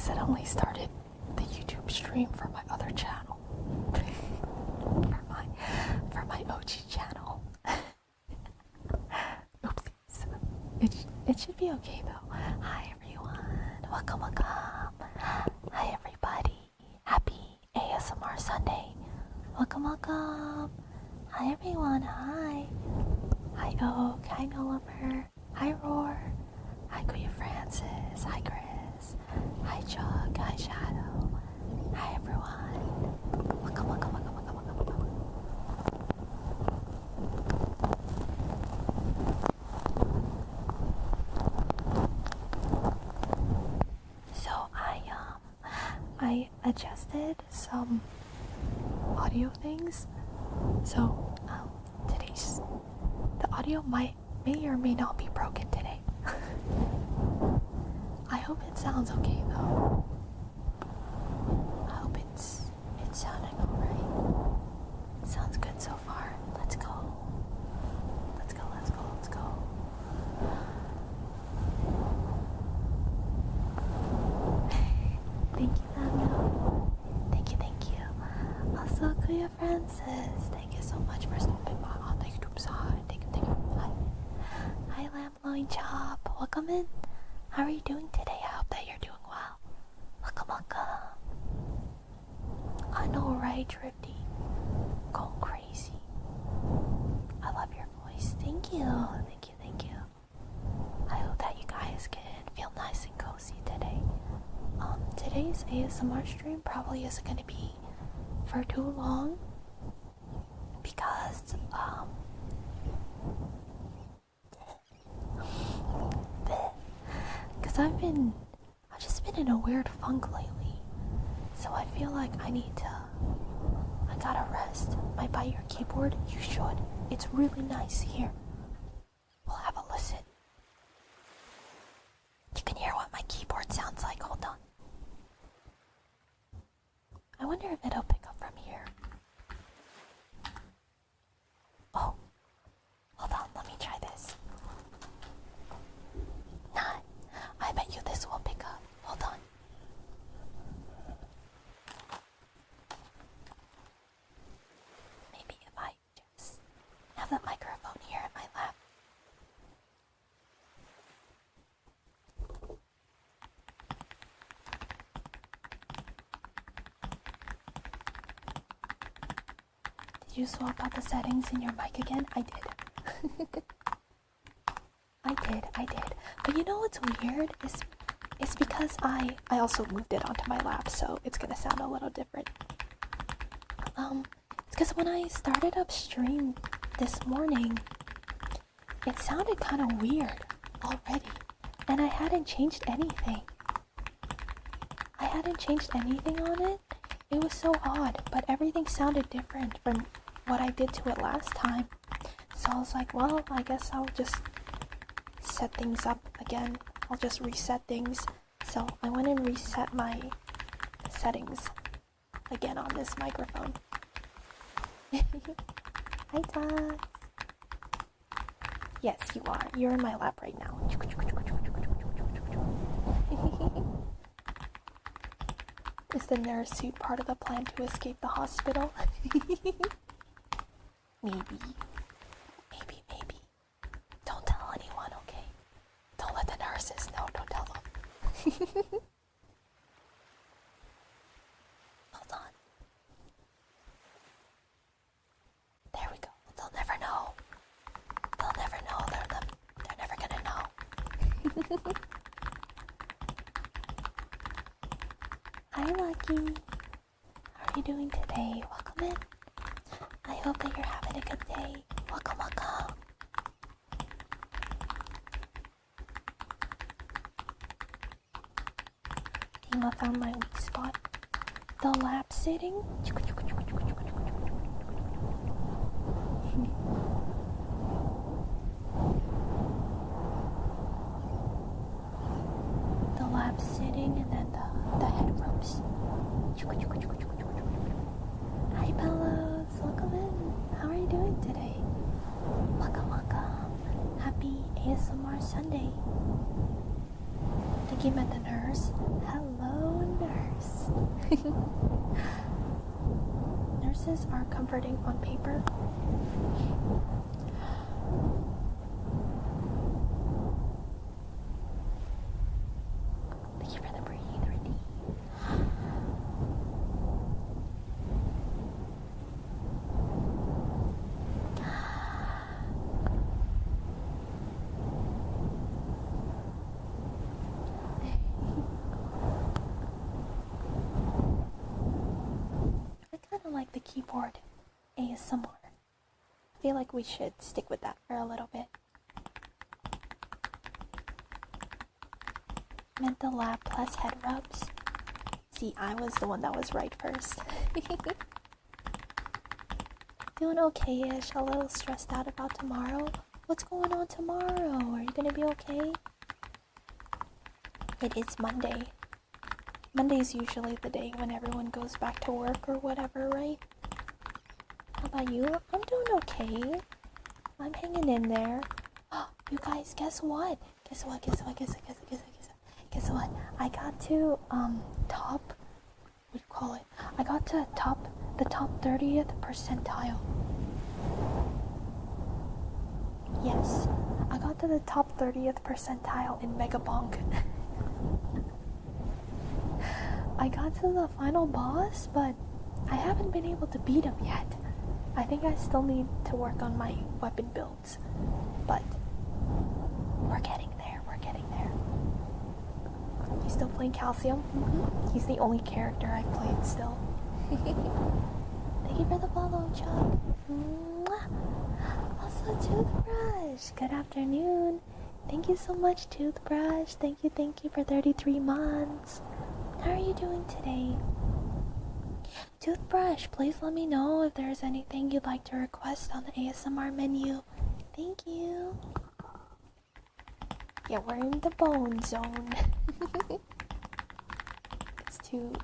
accidentally started the YouTube stream for my other channel. for my OG channel. Oopsies. It should be okay though. Hi everyone. Welcome. Hi everybody. Happy ASMR Sunday. Welcome. Hi everyone. Hi. Hi Oak. Hi Nullimer. Hi Roar. Hi Kuya Francis. Hi Chris. Hi Chuck. Hi Shadow. Hi everyone. Welcome. So I adjusted some audio things. So the audio may or may not be broken today. I hope it sounds okay though. I hope it's sounding alright. Sounds good so far. Let's go. Thank you, Daniel. Thank you. Also, Kuya Francis, thank you so much for stopping by on the YouTube side. Thank you. Hi, Lamb Loin Chop. Welcome in. How are you doing today? I hope that you're doing well. Welcome. I know, right, Drifty? Going crazy. I love your voice. Thank you. I hope that you guys can feel nice and cozy today. Today's ASMR stream probably isn't going to be for too long because I've just been in a weird funk lately, so I feel like I gotta rest. Might buy your keyboard? You should. It's really nice. Here, we'll have a listen. You can hear what my keyboard sounds like. Hold on. I wonder if it'll pick up from here. Oh, hold on, let me try this. Nah, I bet you this will pick up. Hold on. Maybe if I just have the microphone here in my lap. Did you swap out the settings in your mic again? I did. I did. But you know what's weird? It's because I also moved it onto my lap, so it's gonna sound a little different. It's because when I started up stream this morning, it sounded kind of weird already. And I hadn't changed anything. On it. It was so odd, but everything sounded different from what I did to it last time. So I was like, well, I guess I'll just set things up again. I'll just reset things. So I went and reset my settings again on this microphone. Hi, Taz. Yes, you are. You're in my lap right now. Is the nurse suit part of the plan to escape the hospital? Maybe. Don't tell anyone, okay? Don't let the nurses know. Don't tell them. Hold on. There we go. They'll never know. They're never gonna know. Hi, Lucky. How are you doing today? Welcome in. I hope that you're having a good day. Welcome. Dima found my weak spot. The lap sitting. The lap sitting and then the head ropes. Hi, Bellows. Welcome in. How are you doing today? Welcome. Happy ASMR Sunday. Thinking about the nurse. Hello. nurse. Nurses are comforting on paper. Thank you for the breathe, Randy. I kind of like the keyboard ASMR. I feel like we should stick with that for a little bit. Mental lab plus head rubs. See, I was the one that was right first. Doing okay-ish, a little stressed out about tomorrow. What's going on tomorrow? Are you gonna be okay? It is Monday. Monday's usually the day when everyone goes back to work or whatever, right? How about you? I'm doing okay. I'm hanging in there. You guys, guess what? Guess what? I got to top, what do you call it? I got to the top 30th percentile. Yes, I got to the top 30th percentile in Mega Bonk. I got to the final boss, but I haven't been able to beat him yet. I think I still need to work on my weapon builds, but we're getting there. You still playing Calcium? Mm-hmm. He's the only character I've played still. Thank you for the follow, Chuck. Mwah. Also, Toothbrush. Good afternoon. Thank you so much, Toothbrush. Thank you for 33 months. How are you doing today? Toothbrush, please let me know if there's anything you'd like to request on the ASMR menu. Thank you. Yeah, we're in the bone zone.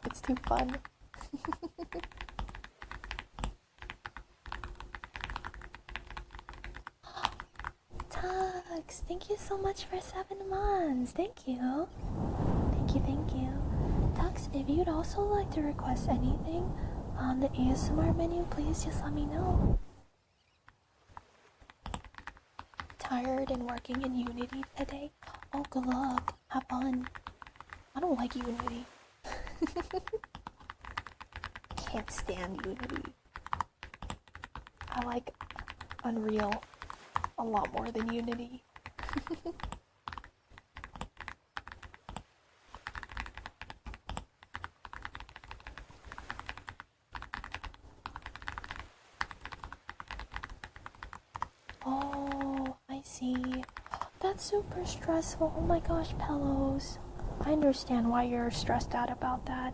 It's too fun. Tux, thank you so much for 7 months. Thank you. Tux, if you'd also like to request anything on the ASMR menu, please just let me know. Tired and working in Unity today? Oh, good luck. Have fun. I don't like Unity. Can't stand Unity. I like Unreal a lot more than Unity. Oh, I see. That's super stressful. Oh my gosh, Pillows. I understand why you're stressed out about that.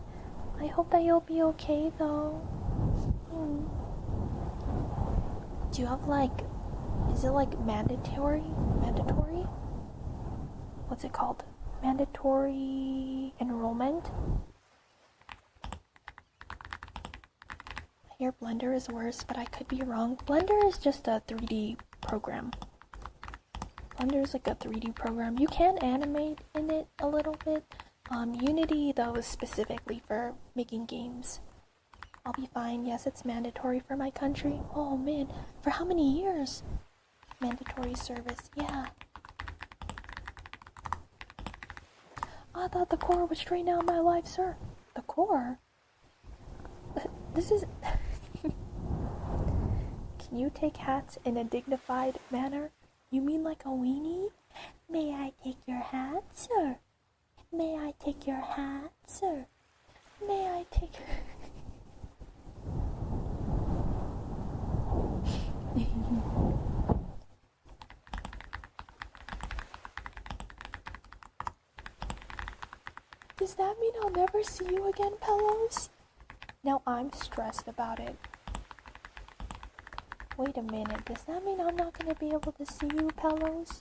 I hope that you'll be okay though. Do you have is it mandatory? What's it called? Mandatory enrollment? I hear Blender is worse, but I could be wrong. Blender is just a 3D program. Blender is like a 3D program. You can animate in it a little bit. Unity, though, is specifically for making games. I'll be fine. Yes, it's mandatory for my country. Oh man, for how many years? Mandatory service, yeah. I thought the core would straighten out my life, sir. The core? This is... Can you take hats in a dignified manner? You mean like a weenie? May I take your hat, sir? May I take your hat, sir? May I take... Does that mean I'll never see you again, Pillows? Now I'm stressed about it. Wait a minute, does that mean I'm not gonna be able to see you, Pillows?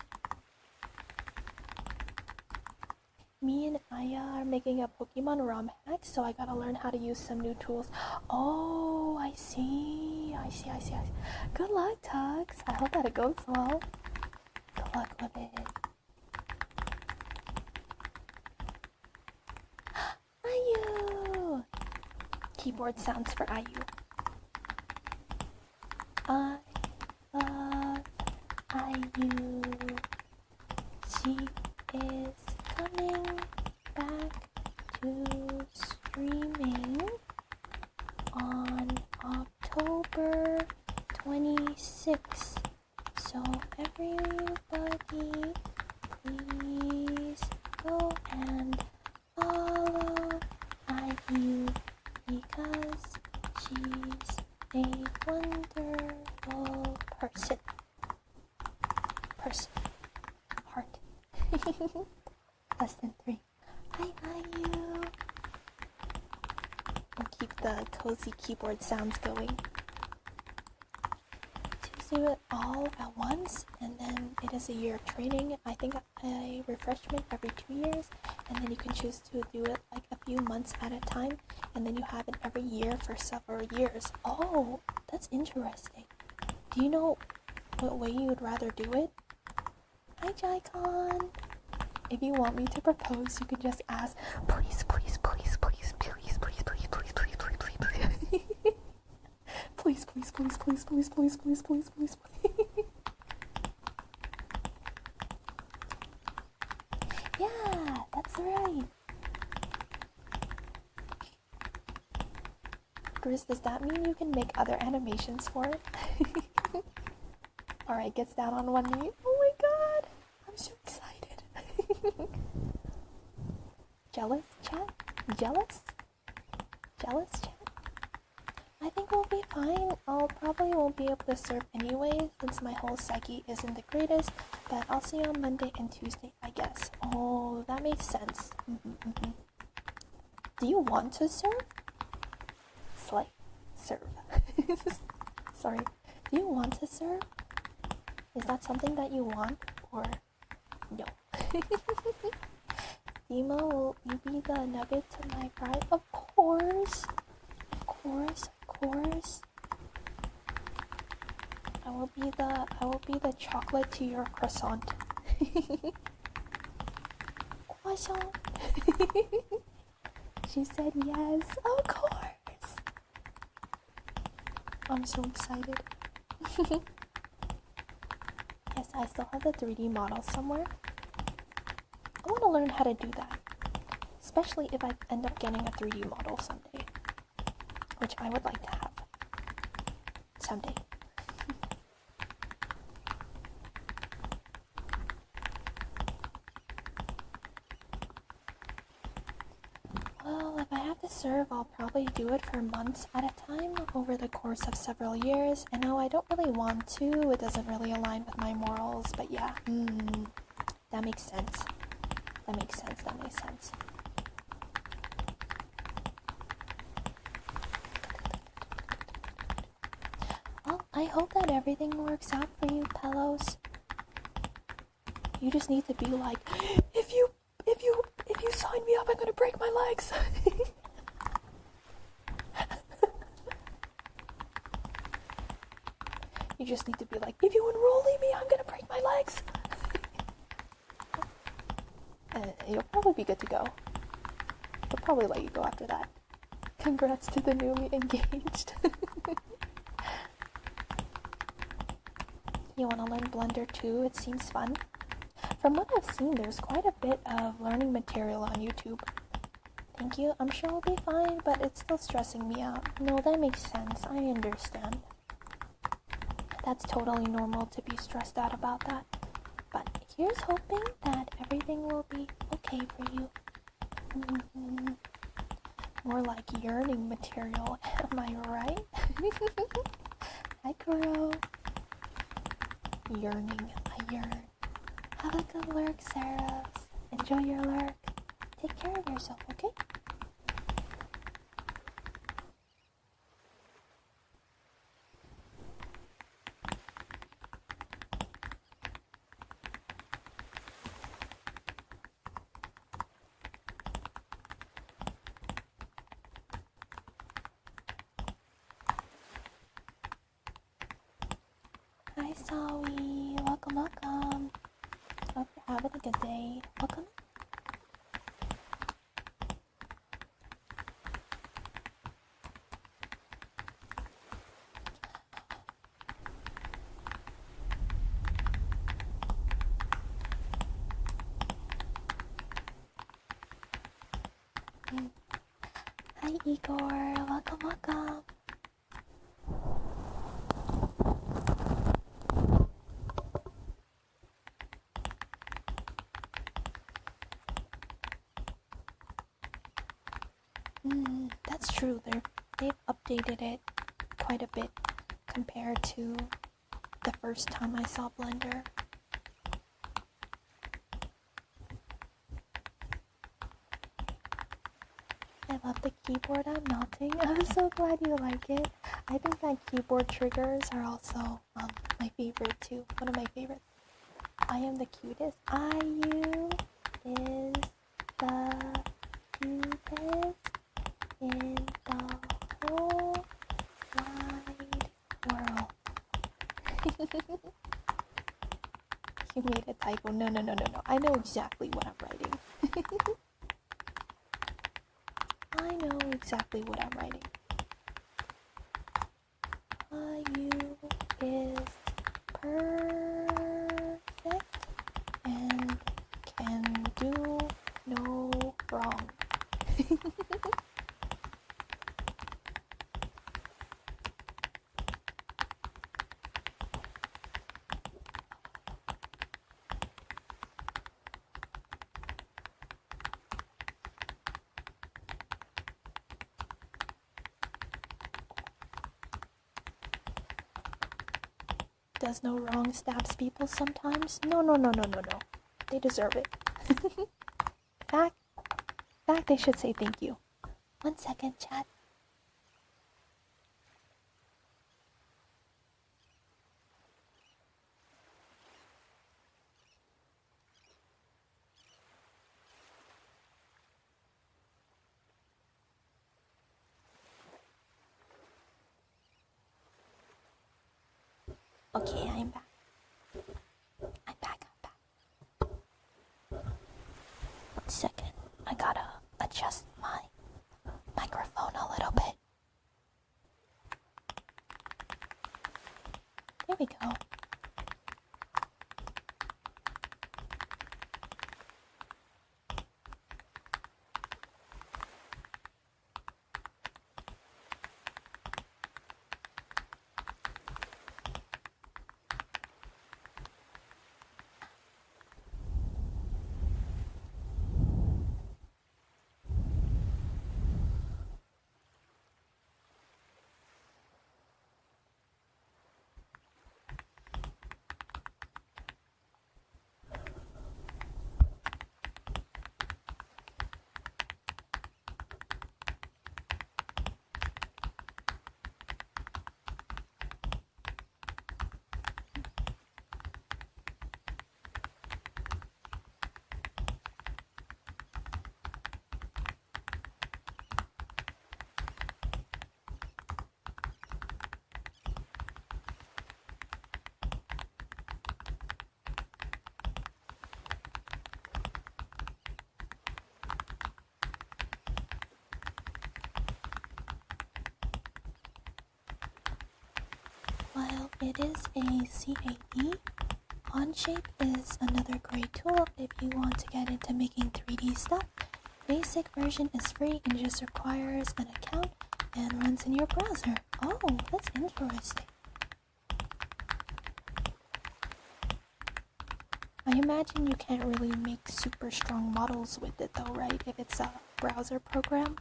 Me and Aya are making a Pokemon ROM hack, so I gotta learn how to use some new tools. Oh, I see. Good luck, Tux. I hope that it goes well. Good luck with it. Aya! keyboard sounds for IU. I love IU. She is coming back to streaming on October 26th. So everybody, please go and follow IU because she's a wonderful person. Heart. Less than 3. Hi, IU. We'll keep the cozy keyboard sounds going. Do it all at once, and then it is a year of training. I think a refreshment every 2 years, and then you can choose to do it like a few months at a time, and then you have it every year for several years. Oh, that's interesting. Do you know what way you would rather do it? Hi, Jaicon. If you want me to propose, you can just ask, please, please, please, please, please, please, please, please, please, please, please, please. Please, please, please, please, please, please, please, please, please, please. Yeah, that's right. Grizz, does that mean you can make other animations for it? Alright, gets down on one knee. Oh my god, I'm so excited. Jealous, chat? Jealous? Jealous, chat? I think we'll be fine. I'll probably won't be able to serve anyway since my whole psyche isn't the greatest, but I'll see you on Monday and Tuesday, I guess. Oh, that makes sense. Do you want to serve? Slay. Serve. Sorry. Do you want to serve? Is that something that you want or no? Dima, will you be the nugget to my bride? Of course. Of course. I will be the chocolate to your croissant. Croissant. She said yes, of course. I'm so excited. Yes, I still have the 3D model somewhere. I want to learn how to do that, especially if I end up getting a 3D model someday, which I would like to have someday. Well, if I have to serve, I'll probably do it for months at a time over the course of several years. I know I don't really want to, it doesn't really align with my morals, but yeah, that makes sense. That makes sense. Well, I hope that everything works out for you, Pelos. You just need to be like, if you sign me up, I'm gonna break my legs. You just need to be like, if you enroll me, I'm gonna break my legs. You'll probably be good to go. They'll probably let you go after that. Congrats to the newly engaged. You wanna learn Blender too? It seems fun. From what I've seen, there's quite a bit of learning material on YouTube. Thank you. I'm sure we'll be fine, but it's still stressing me out. No, that makes sense. I understand. That's totally normal to be stressed out about that. But here's hoping that everything will be okay for you. More like yearning material, am I right? Hi, Kuro. Yearning, I yearn. Have a good lurk, Sarah. Enjoy your lurk. Take care of yourself, okay? Hi, Sawi. Welcome. Hope you're having a good day. Welcome. Igor. Welcome, welcome. That's true. They've updated it quite a bit compared to the first time I saw Blender. I love the keyboard I'm melting. I'm so glad you like it. I think that keyboard triggers are also my favorite too. One of my favorites. I am the cutest. IU is the cutest in the whole wide world. You made a typo. No. I know exactly what I'm writing. I know exactly what I'm writing. You is perfect and can do no wrong. Does no wrong stabs people sometimes? No. They deserve it. Fact, they should say thank you. 1 second, chat. Okay, I'm back. I'm back. 1 second. I gotta adjust my microphone a little bit. There we go. While it is a CAE, Onshape is another great tool if you want to get into making 3D stuff. Basic version is free and just requires an account and runs in your browser. Oh, that's interesting. I imagine you can't really make super strong models with it though, right? If it's a browser program.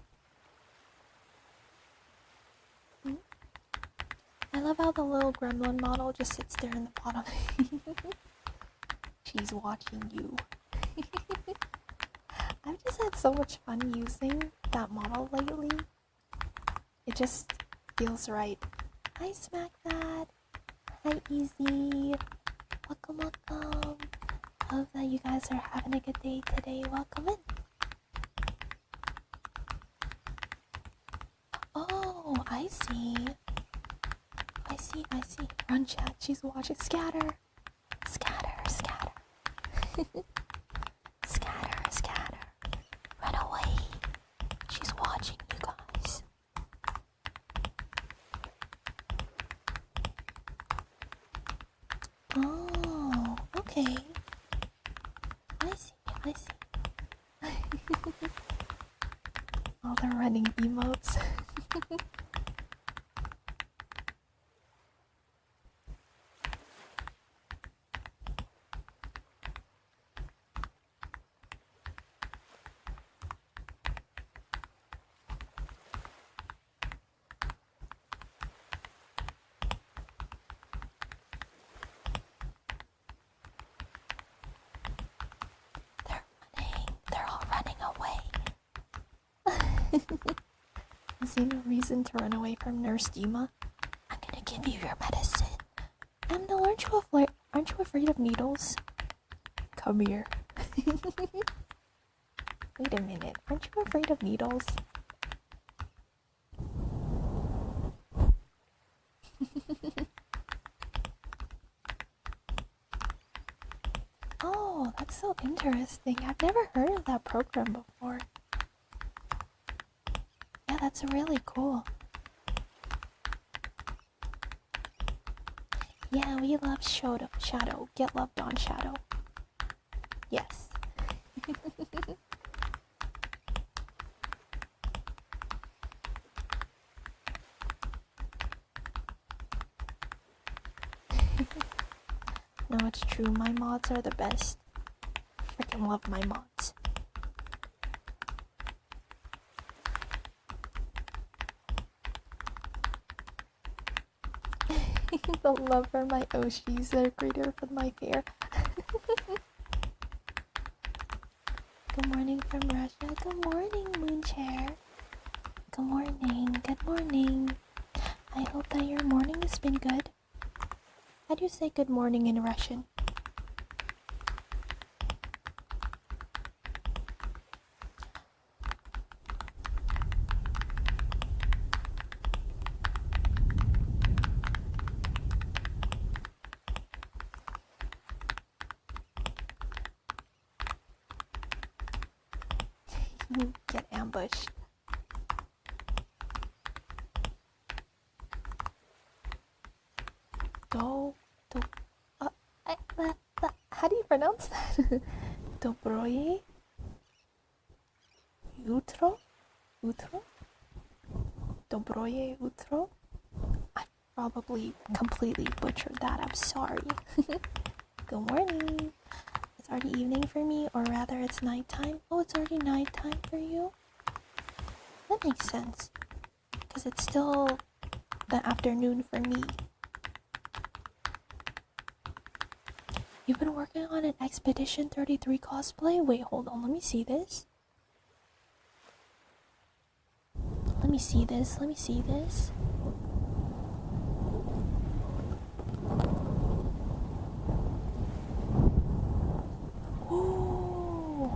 I love how the little gremlin model just sits there in the bottom. She's watching you. I've just had so much fun using that model lately. It just feels right. Hi, Smack That. Hi, Easy. Welcome. Hope that you guys are having a good day today. Welcome in. Oh, I see. Run, chat. She's watching. Scatter. Scatter. Run away. She's watching you guys. Oh, okay. I see. All the running emotes. They're all running away. Is there no reason to run away from Nurse Dima? I'm gonna give you your medicine. No, aren't you afraid of needles? Come here. Wait a minute, aren't you afraid of needles? Oh, that's so interesting. I've never heard of that program before. Yeah, that's really cool. Yeah, we love Shadow. Get loved on Shadow. Yes. No, it's true. My mods are the best. Freaking love my mods. The love for my Oshis, they're greater for my fear. Good morning from Russia. Good morning, Moonchair. Good morning. Good morning. I hope that your morning has been good. How do you say good morning in Russian? Get ambushed. How do you pronounce that? Dobroye? Utro? Utro? Dobroye Utro? I probably completely butchered that. I'm sorry. Good morning. It's already evening for me, or rather it's nighttime. Oh, it's already nighttime for you? That makes sense. Because it's still the afternoon for me. You've been working on an Expedition 33 cosplay? Wait, hold on. Let me see this. Let me see this. Ooh.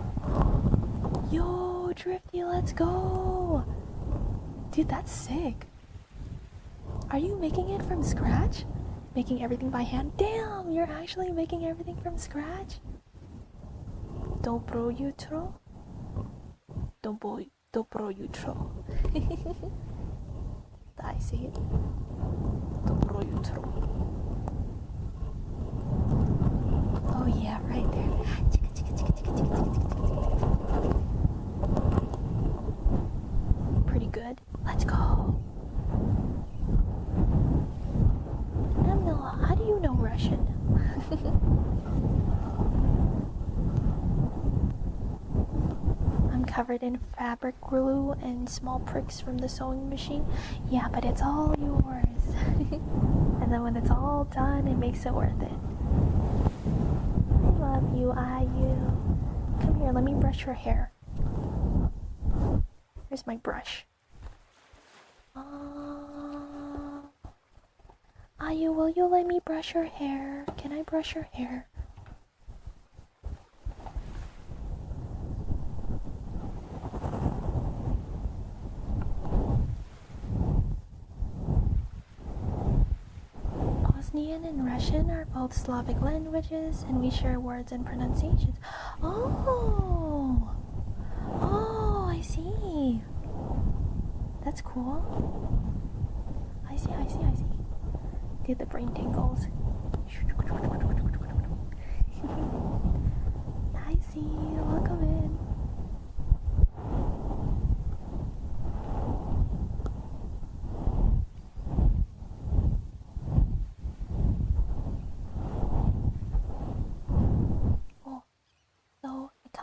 Yo, Drifty, let's go. Dude, that's sick. Are you making it from scratch? Making everything by hand? Damn, you're actually making everything from scratch? Dobro jutro? Dobro jutro. I see it. Dobro jutro. Oh yeah, right there. Pretty good. Let's go. How do you know Russian? I'm covered in fabric glue and small pricks from the sewing machine. Yeah, but it's all yours. And then when it's all done, it makes it worth it. I love you, Ayu. Come here, let me brush your hair. Here's my brush. Ayu, will you let me brush your hair? Can I brush your hair? Bosnian and Russian are both Slavic languages, and we share words and pronunciations. Oh, I see. That's cool. I see. Did the brain tingles. I see. Welcome in.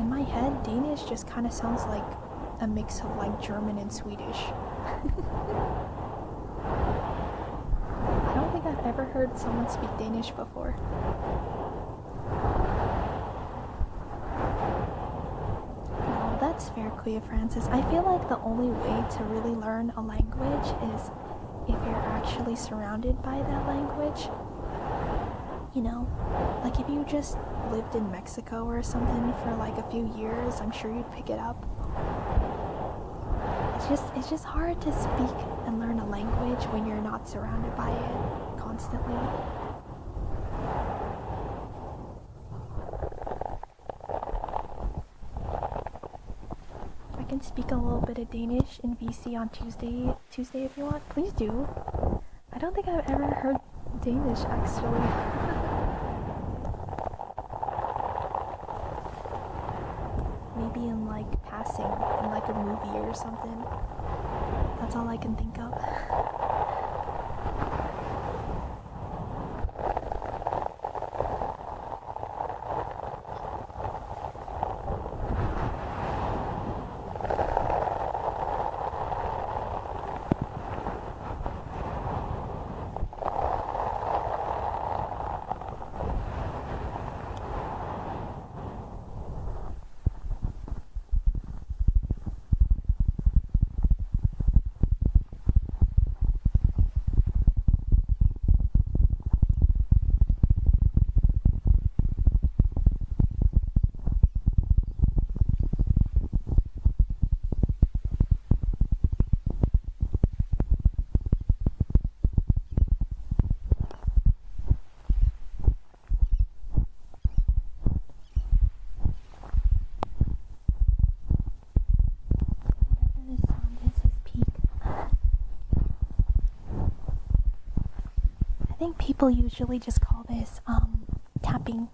in my head, Danish just kind of sounds like a mix of like German and Swedish. I don't think I've ever heard someone speak Danish before. No, that's fair, Kuya Francis. I feel like the only way to really learn a language is if you're actually surrounded by that language. You know, like if you just lived in Mexico or something for like a few years, I'm sure you'd pick it up. It's just hard to speak and learn a language when you're not surrounded by it constantly. I can speak a little bit of Danish in VC on Tuesday if you want. Please do. I don't think I've ever heard Danish actually. Maybe in like passing in like a movie or something. That's all I can think of. I think people usually just call this tapping.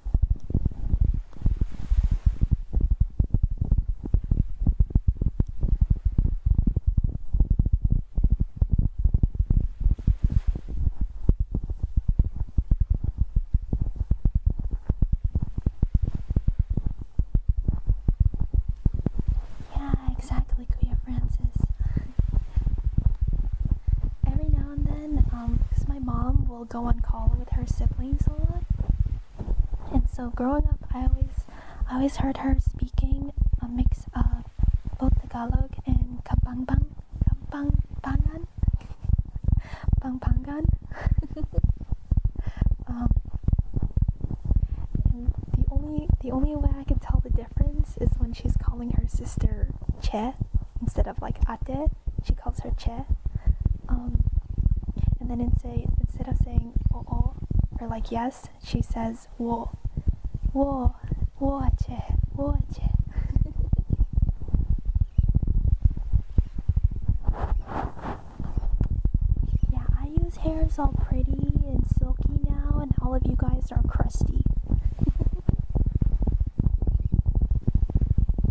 Yeah, exactly, Kuya Francis. Every now and then, because my mom will go on call with her siblings a lot, and so growing up, I always heard her speaking a mix of both Tagalog and Kapampangan, Pampangan. And the only way I can tell the difference is when she's calling her sister Che instead of like Ate, she calls her Che. And then instead of saying oh or like yes, she says wo che. Yeah, I use hairs all pretty and silky now, and all of you guys are crusty.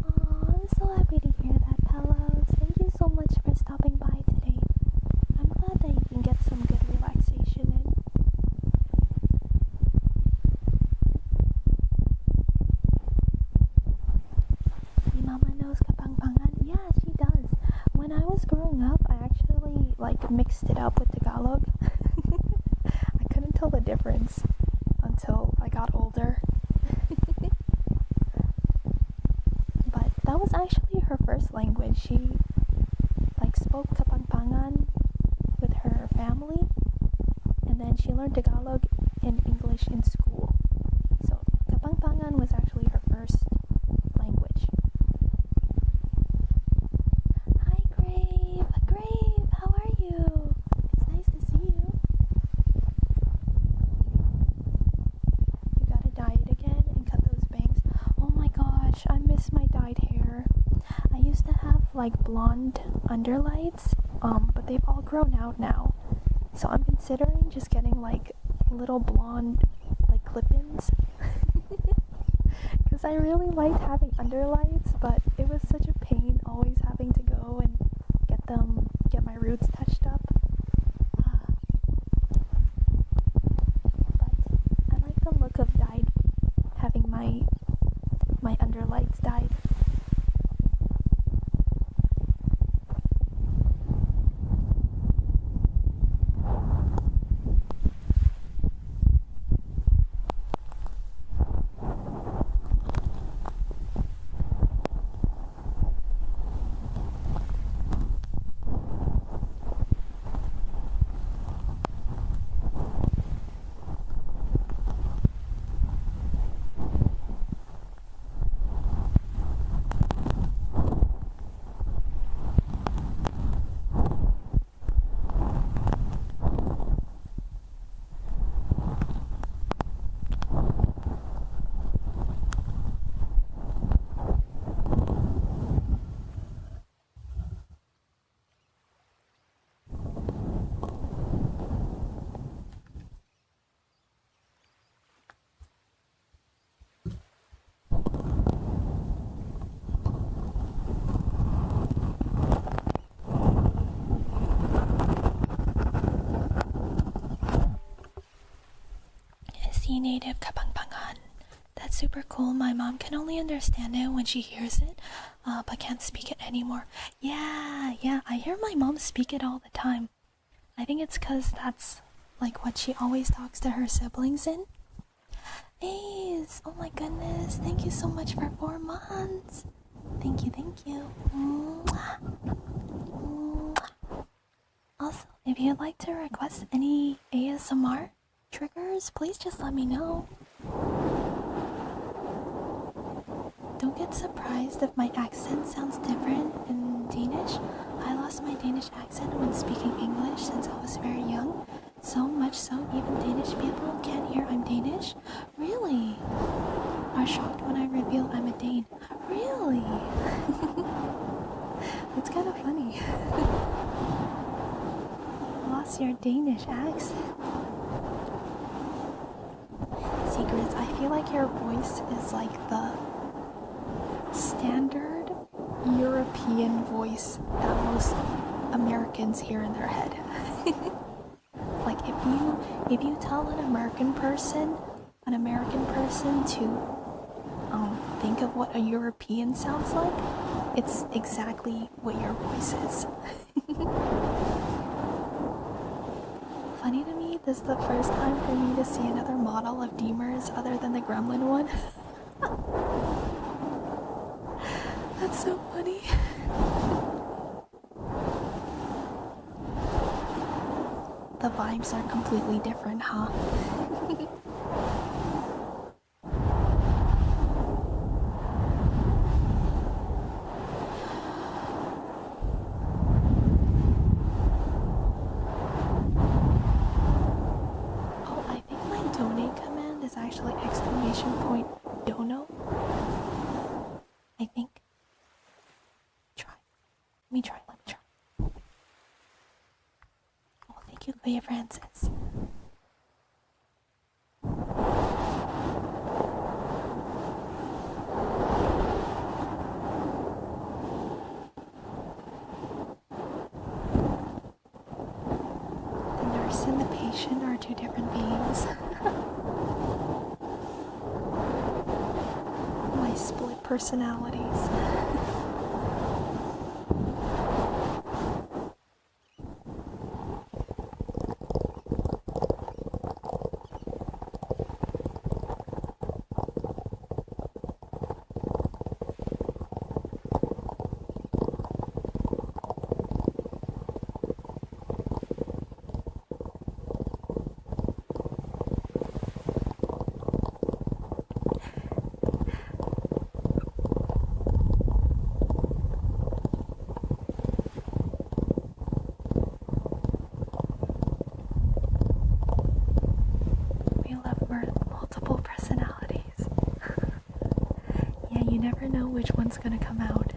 Oh, I'm so happy to hear that, Pelos. Thank you so much for stopping by today. I'm glad that you can get some good relaxation in. Mama knows Kapampangan? Yeah, she does. When I was growing up, I actually like mixed it up with Tagalog. I couldn't tell the difference until I got older. But that was actually her first language. She like spoke Kapampangan with her family, and then she learned Tagalog and English in school. So Kapampangan was actually her first language. Hi Grave, how are you? It's nice to see you. You gotta dye it again and cut those bangs. Oh my gosh, I miss my dyed hair. I used to have like blonde underlights, but they've all grown out now. So I'm considering just getting like little blonde like clip-ins. Because I really liked having underlights, but it was such a pain always having to go and get my roots touched up. But I like the look of dyed, having my underlights died. Sea native kapangpangan. That's super cool. My mom can only understand it when she hears it, but can't speak it anymore. Yeah, I hear my mom speak it all the time. I think it's because that's like what she always talks to her siblings in. Ace, oh my goodness, thank you so much for 4 months. Thank you. Mwah. Mwah. Also, if you'd like to request any ASMR triggers, please just let me know. Don't get surprised if my accent sounds different in Danish. I lost my Danish accent when speaking English since I was very young. So much so even Danish people can't hear I'm Danish. Really? Are shocked when I reveal I'm a Dane. Really? It's kind of funny. Lost your Danish accent. Secrets, I feel like your voice is like the standard European voice that most Americans hear in their head. Like if you tell an American person to think of what a European sounds like, it's exactly what your voice is. Funny to me, this is the first time for me to see another model of Dimers other than the gremlin one. That's so funny. The vibes are completely different, huh? Oh, I think my donate command is actually !dono. I think. Let me try. Oh, thank you, Kuya Francis. The nurse and the patient are two different beings. My split personalities. Multiple personalities. Yeah, you never know which one's gonna come out.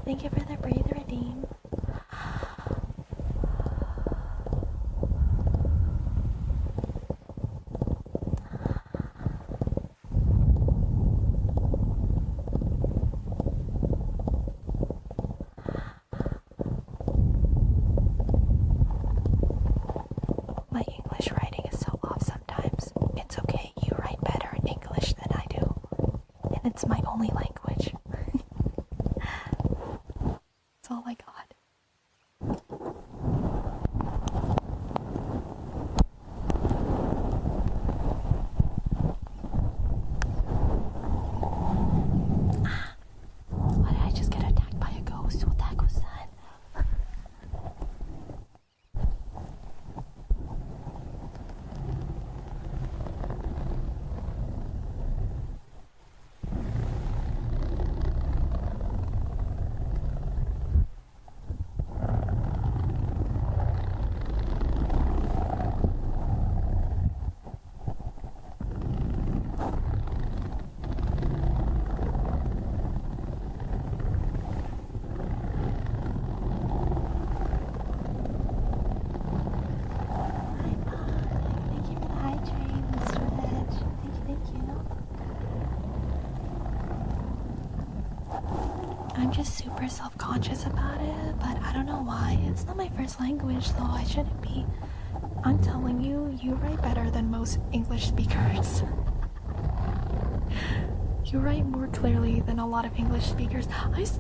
Thank you for the breathe redeem. My English writing is so off sometimes. It's okay. Oh my god. Why did I just get attacked by a ghost? What the heck was that? I'm just super self-conscious about it, but I don't know why. It's not my first language, though. I shouldn't be. I'm telling you, you write better than most English speakers. You write more clearly than a lot of English speakers.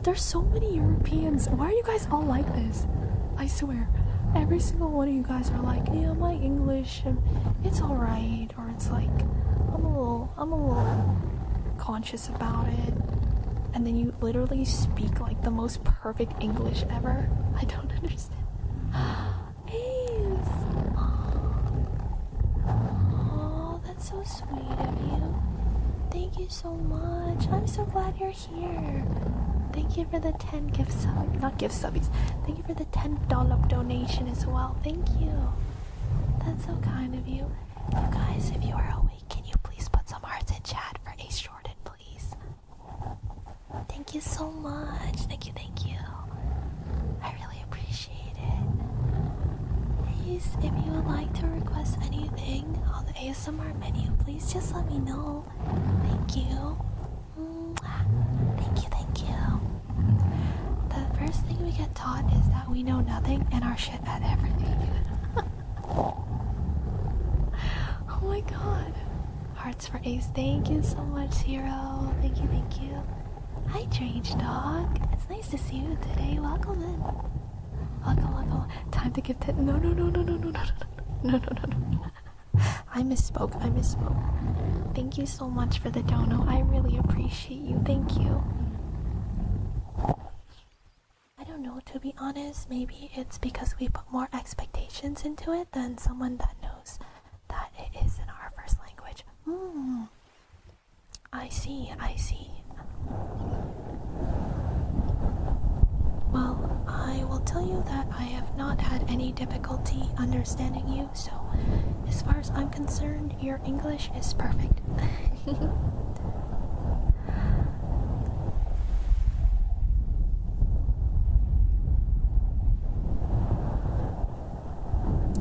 There's so many Europeans. Why are you guys all like this? I swear. Every single one of you guys are like, yeah, my English, it's alright. Or it's like, I'm a little conscious about it. And then you literally speak like the most perfect English ever. I don't understand. Ace! Oh, that's so sweet of you. Thank you so much. I'm so glad you're here. Thank you for the 10 gift subs. Not gift subbies. Thank you for the $10 donation as well. Thank you. That's so kind of you. You guys, if you are awake, can you please put some hearts in chat for Ace Jordan, please? Thank you so much. Thank you, thank you. I really appreciate it. Please, if you would like to request anything on the ASMR menu, please just let me know. Thank you. Thank you, thank you. The first thing we get taught is that we know nothing and are shit at everything. Oh my god. Hearts for Ace. Thank you so much, Zero. Thank you, thank you. Hi, Strange Dog. It's nice to see you today. Welcome in. Welcome. Time to give no. I misspoke. Thank you so much for the dono. I really appreciate you. Thank you. I don't know, to be honest. Maybe it's because we put more expectations into it than someone that knows that it isn't our first language. I see. Well, I will tell you that I have not had any difficulty understanding you, so as far as I'm concerned, your English is perfect.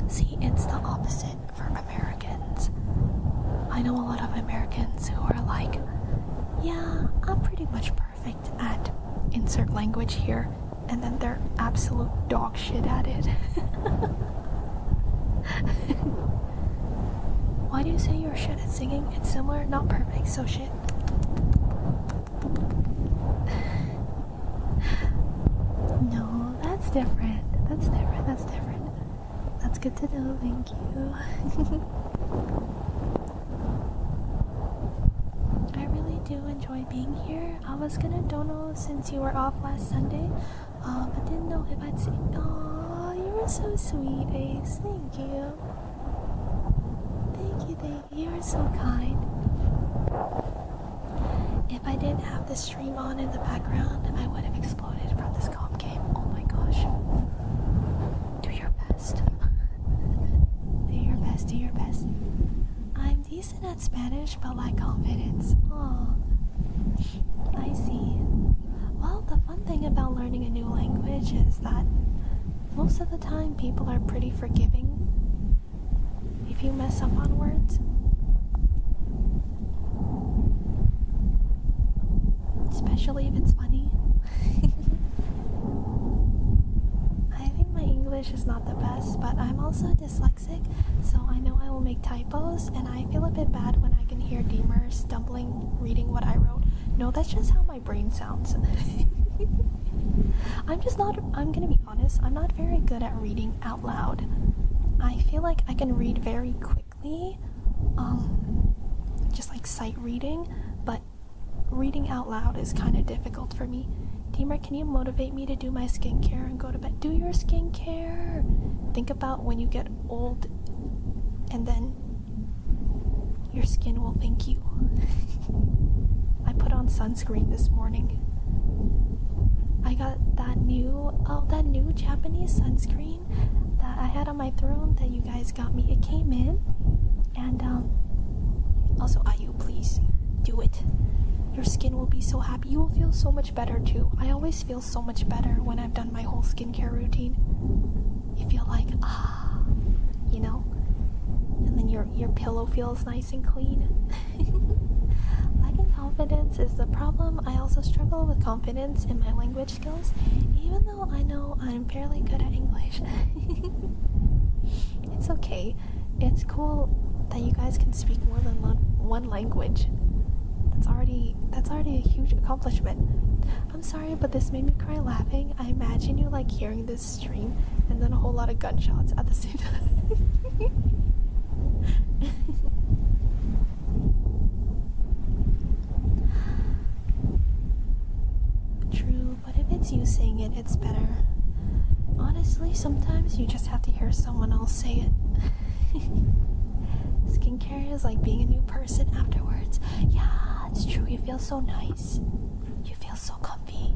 See, it's the opposite for Americans. I know a lot of Americans who are like, yeah, I'm pretty much perfect at insert language here, and then they're absolute dog shit at it. Why do you say you're shit at singing? It's similar, not perfect, so shit. No, that's different. That's good to know, thank you. I really do enjoy being here. I was gonna dono since you were off last Sunday, but didn't know if I'd see. Aw, you were so sweet, Ace. Thank you. You are so kind. If I didn't have the stream on in the background, I would have exploded from this comp game. Oh my gosh. Do your best. Do your best. I'm decent at Spanish, but lack confidence. Oh, I see. Well, the fun thing about learning a new language is that most of the time people are pretty forgiving if you mess up on words. Especially if it's funny. I think my English is not the best, but I'm also dyslexic, so I know I will make typos, and I feel a bit bad when I can hear Dima stumbling reading what I wrote. No, that's just how my brain sounds. I'm gonna be honest, I'm not very good at reading out loud. I feel like I can read very quickly, just like sight reading, but reading out loud is kind of difficult for me. Dima, can you motivate me to do my skincare and go to bed? Do your skincare! Think about when you get old and then your skin will thank you. I put on sunscreen this morning. I got that new Japanese sunscreen that I had on my throne that you guys got me. It came in, and also Ayu, please do it. Your skin will be so happy. You will feel so much better too. I always feel so much better when I've done my whole skincare routine. You feel like you know, and then your pillow feels nice and clean. Lacking confidence is the problem. I also struggle with confidence in my language skills, even though I know I'm fairly good at English. It's okay. It's cool that you guys can speak more than one language. That's already a huge accomplishment. I'm sorry, but this made me cry laughing. I imagine you like hearing this stream and then a whole lot of gunshots at the same time. True, but if it's you saying it, it's better. Honestly, sometimes you just have to hear someone else say it. Skincare is like being a new person afterwards. Yeah, it's true. You feel so nice. You feel so comfy.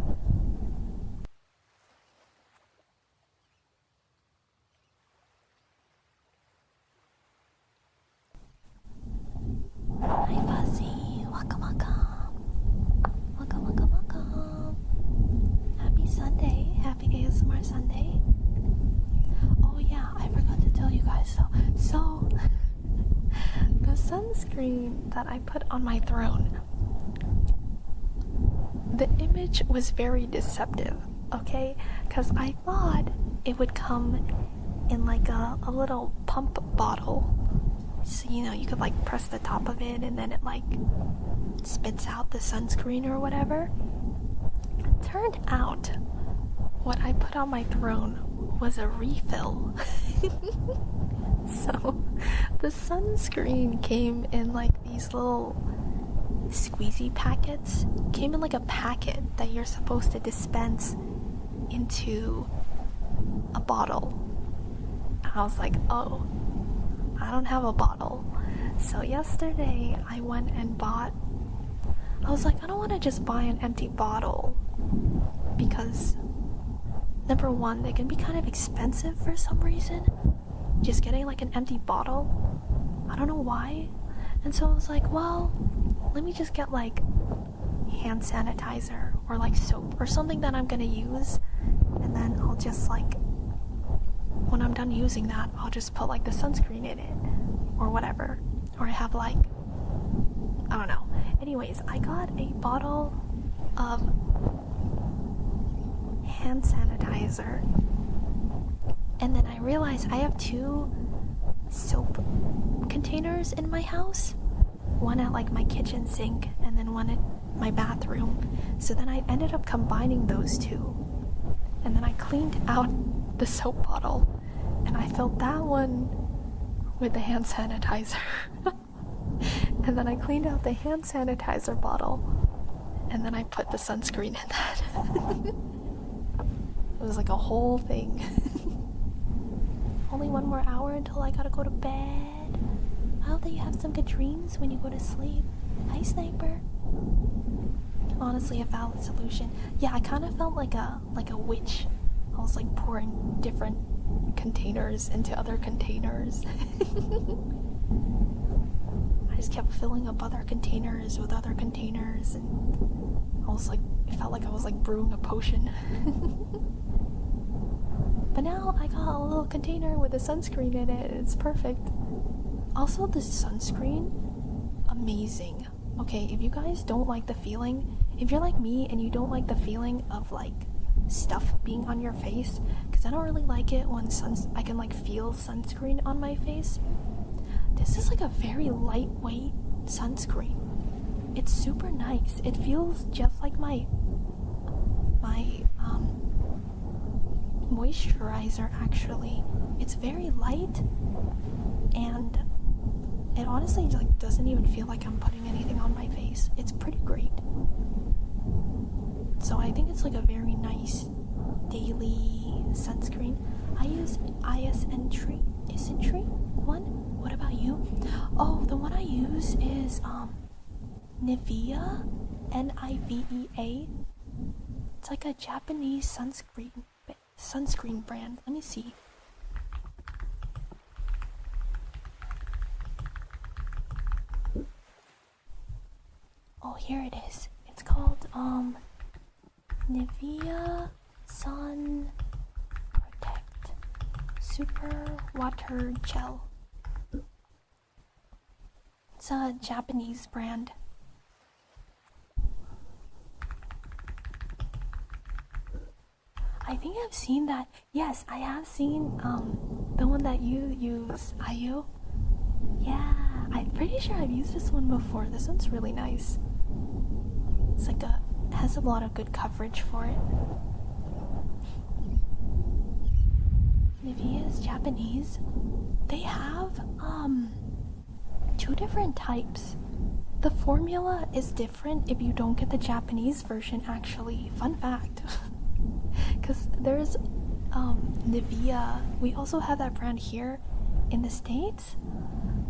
Hi, Fuzzy. Welcome, welcome. Welcome, welcome, welcome. Happy Sunday. Happy ASMR Sunday. Oh yeah, I forgot to tell you guys though. So, the sunscreen that I put on my throne, the image was very deceptive, okay? Because I thought it would come in like a little pump bottle. So, you know, you could like press the top of it and then it like spits out the sunscreen or whatever. Turned out, what I put on my throne was a refill. So, the sunscreen came in like these little squeezy packets. Came in like a packet that you're supposed to dispense into a bottle. And I was like, oh, I don't have a bottle. So yesterday I went and bought, I was like, I don't want to just buy an empty bottle because number one, they can be kind of expensive for some reason. Just getting like an empty bottle, I don't know why. And so I was like, well, let me just get like hand sanitizer or like soap or something that I'm gonna use, and then I'll just like, when I'm done using that, I'll just put like the sunscreen in it or whatever, or I have like, I don't know. Anyways, I got a bottle of hand sanitizer, and then I realized I have 2 soap containers in my house, one at like my kitchen sink and then one at my bathroom. So then I ended up combining those 2, and then I cleaned out the soap bottle and I filled that one with the hand sanitizer. And then I cleaned out the hand sanitizer bottle and then I put the sunscreen in that. It was like a whole thing. Only 1 more hour until I gotta go to bed. I hope that you have some good dreams when you go to sleep. Hi, Sniper. Honestly, a valid solution. Yeah, I kind of felt like a witch. I was like pouring different containers into other containers. I just kept filling up other containers with other containers, and I was like, it felt like I was like brewing a potion. But now I got a little container with a sunscreen in it. It's perfect. Also, the sunscreen, amazing. Okay, if you guys don't like the feeling, if you're like me and you don't like the feeling of like stuff being on your face, because I don't really like it when I can like feel sunscreen on my face. This is like a very lightweight sunscreen. It's super nice. It feels just like my moisturizer actually. It's very light, and it honestly like doesn't even feel like I'm putting anything on my face. It's pretty great. So I think it's like a very nice daily sunscreen. I use Isentry one. What about you? Oh, the one I use is Nivea, Nivea. It's like a Japanese sunscreen brand. Let me see. Oh, here it is. It's called Nivea Sun Protect Super Water Gel. It's a Japanese brand. I think I've seen that. Yes, I have seen the one that you use, Ayu. Yeah, I'm pretty sure I've used this one before. This one's really nice. It's like it has a lot of good coverage for it. Nivea is Japanese. They have two different types. The formula is different if you don't get the Japanese version, actually. Fun fact. Because there's Nivea. We also have that brand here in the States.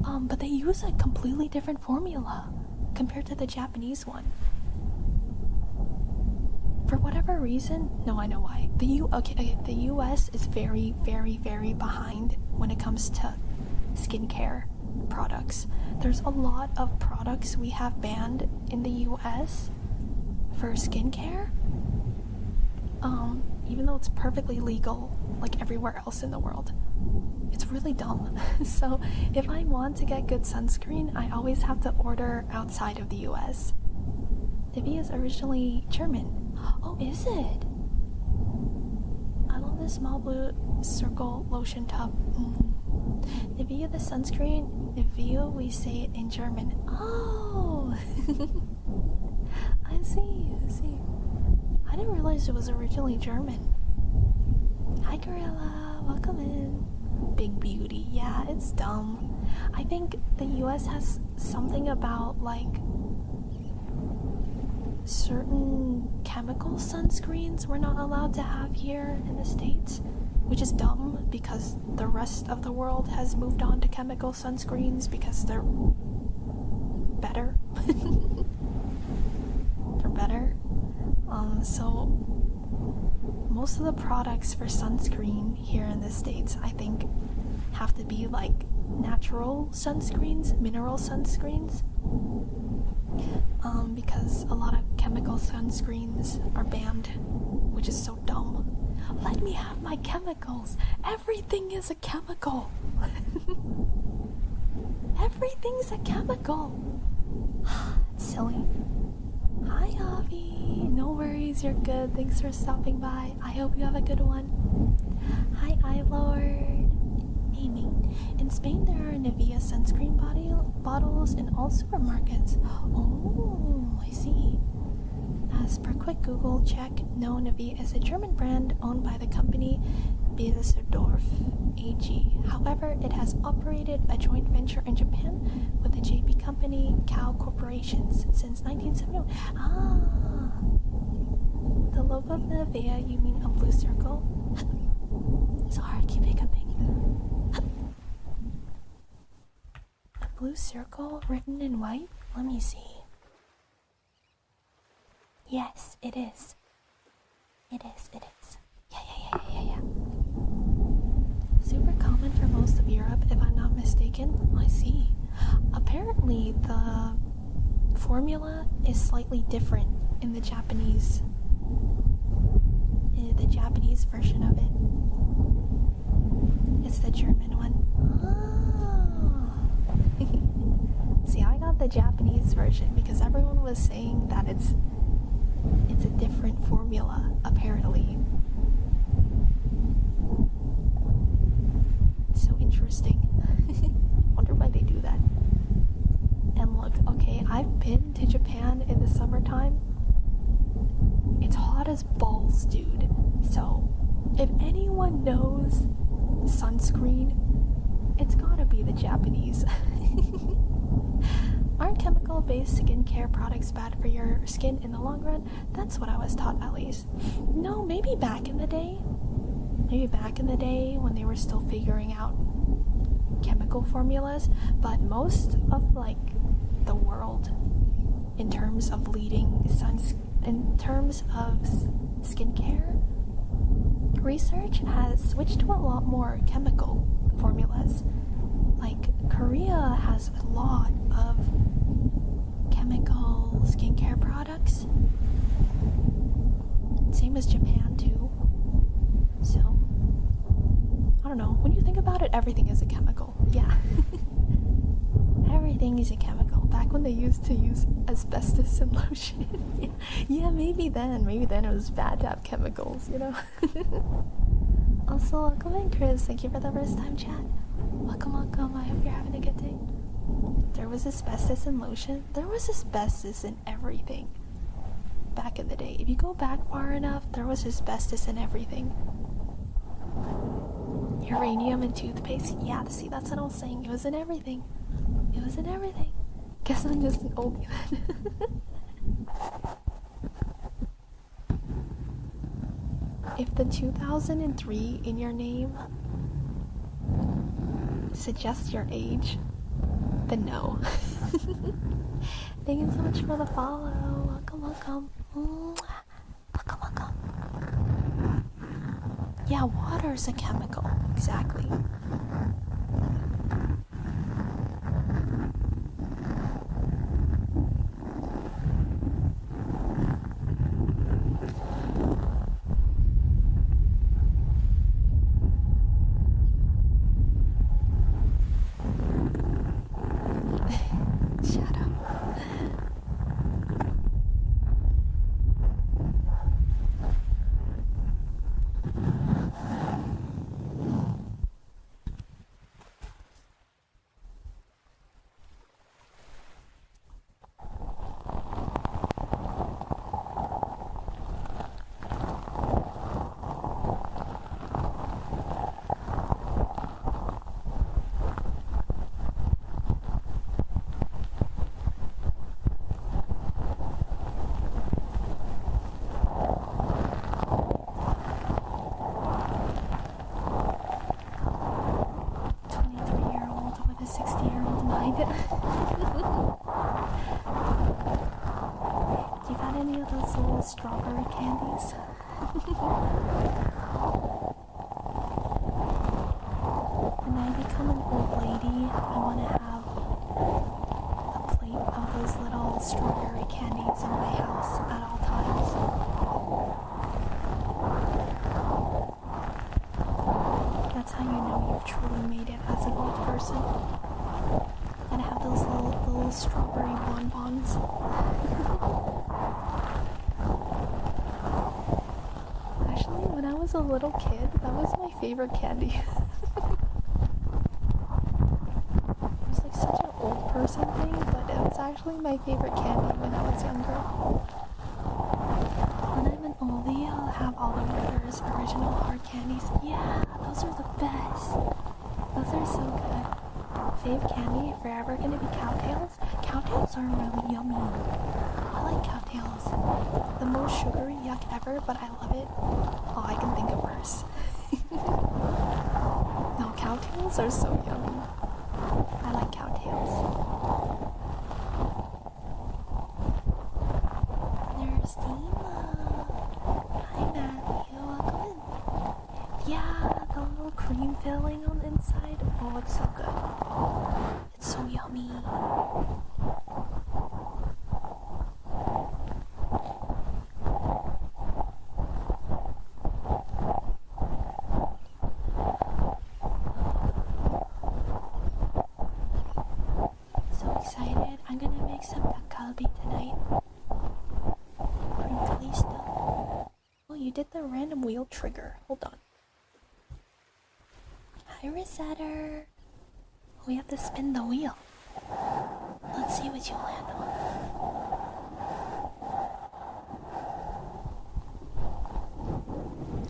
But they use a completely different formula compared to the Japanese one. For whatever reason, no, I know why. The US is very, very, very behind when it comes to skincare products. There's a lot of products we have banned in the US for skincare, even though it's perfectly legal like everywhere else in the world. It's really dumb. So if I want to get good sunscreen, I always have to order outside of the US. Nivea is originally German. Oh, is it? I love this small blue circle lotion tub. Nivea the sunscreen. Nivea, we say it in German. Oh! I see. I didn't realize it was originally German. Hi, Gorilla. Welcome in. Big beauty. Yeah, it's dumb. I think the US has something about like certain chemical sunscreens we're not allowed to have here in the States, which is dumb because the rest of the world has moved on to chemical sunscreens because they're better. They're better. So most of the products for sunscreen here in the States, I think, have to be like natural sunscreens, mineral sunscreens. Because a lot of chemical sunscreens are banned, which is so dumb. Let me have my chemicals. Everything is a chemical. Everything's a chemical. It's silly. Hi, Avi. No worries, you're good. Thanks for stopping by. I hope you have a good one. Hi, iLord. Amy. In Spain, there are Nivea sunscreen bottles in all supermarkets. Oh, I see. As per quick Google check, no, Nivea is a German brand owned by the company Beiersdorf AG. However, it has operated a joint venture in Japan with the JP company Kao Corporations since 1971. Ah, the logo of Nivea, you mean a blue circle? Sorry, I keep hiccuping. A blue circle written in white? Let me see. Yes, it is. It is. Yeah. Super common for most of Europe, if I'm not mistaken. I see. Apparently, the formula is slightly different in the Japanese version of it. It's the German one. Oh. See, I got the Japanese version because everyone was saying that it's a different formula, apparently. So interesting. Wonder why they do that. And look, okay, I've been to Japan in the summertime. It's hot as balls, dude. So If anyone knows sunscreen, it's gotta be the Japanese. Aren't chemical-based skincare products bad for your skin in the long run? That's what I was taught, at least. No, maybe back in the day. Maybe back in the day when they were still figuring out chemical formulas, but most of like the world in terms of skincare research has switched to a lot more chemical formulas. Like Korea has a lot of chemical skincare products, same as Japan too. So I don't know, when you think about it, everything is a chemical. Yeah. Everything is a chemical. Back when they used to use asbestos in lotion. Yeah, maybe then it was bad to have chemicals, you know. Also, welcome in, Chris. Thank you for the first time chat. Welcome. I hope you're having a good day. There was asbestos in lotion. There was asbestos in everything back in the day. If you go back far enough, there was asbestos in everything. Uranium in toothpaste. Yeah, see, that's what I was saying. It was in everything. Guess I'm just an oldie then. If the 2003 in your name suggests your age, then no. Thank you so much for the follow. Welcome. Welcome. Yeah, water's a chemical. Exactly. Shut up. You got any of those little strawberry candies? When I become an old lady, I want to have a plate of those little strawberry candies in my house at all times. That's how you know you've truly made it as an old person. Gotta have those little strawberry bonbons. Actually, when I was a little kid, that was my favorite candy. It was like such an old person thing, but it was actually my favorite candy when I was younger. When I'm an oldie, I'll have all the Werther's original hard candies. Yeah, those are the best. Those are so good. Fave candy, forever gonna be cowtails. Cowtails are really yummy. I like cowtails. The most sugary yuck ever, but I love it. Oh, I can think of worse. No, cowtails are so yummy. I like cowtails. There's Dima. Hi, Matthew. Welcome in. Yeah, the little cream filling on the inside. Oh, it's so good. It's so yummy. So excited. I'm gonna make some kalbi tonight. Crinkly stuff. Oh, you did the random wheel trigger. Hold on. Hi, Resetter. We have to spin the wheel. Let's see what you land on.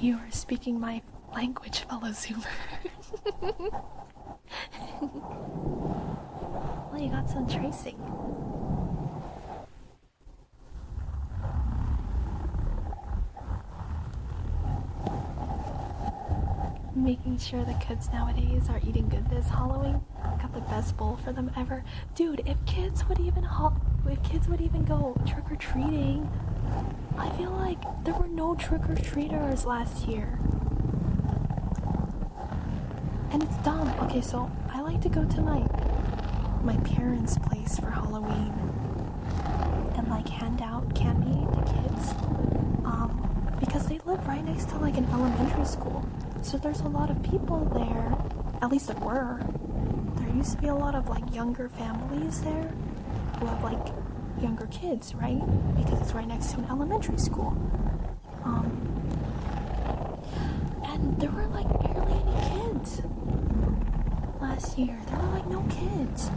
You are speaking my language, fellow Zoomer. Well, you got some tracing. Making sure the kids nowadays are eating good this Halloween. Got the best bowl for them ever. Dude, if kids would even go trick-or-treating, I feel like there were no trick-or-treaters last year. And it's dumb. Okay, so I like to go to my parents' place for Halloween and like hand out candy to kids. Because they live right next to like an elementary school. So there's a lot of people there, at least there were. There used to be a lot of like younger families there who have like younger kids, right? Because it's right next to an elementary school. And there were like barely any kids last year. There were like no kids.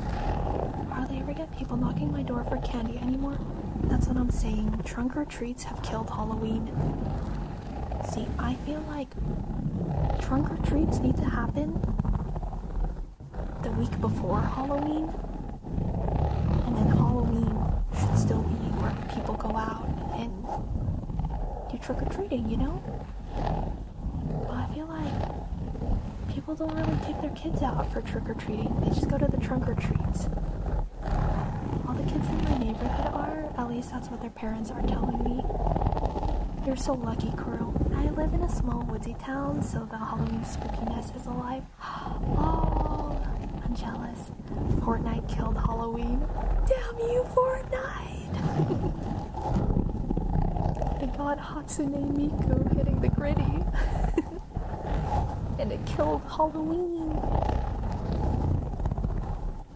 Hardly ever get people knocking my door for candy anymore. That's what I'm saying. Trunk or treats have killed Halloween. See, I feel like trunk or treats need to happen the week before Halloween, and then Halloween should still be where people go out and do trick or treating, you know? But I feel like people don't really take their kids out for trick or treating. They just go to the trunk or treats. All the kids in my neighborhood are, at least that's what their parents are telling me. You're so lucky, Kuro. I live in a small woodsy town, so the Halloween spookiness is alive. Oh, I'm jealous. Fortnite killed Halloween. Damn you, Fortnite! I got Hatsune Miku hitting the gritty. And it killed Halloween.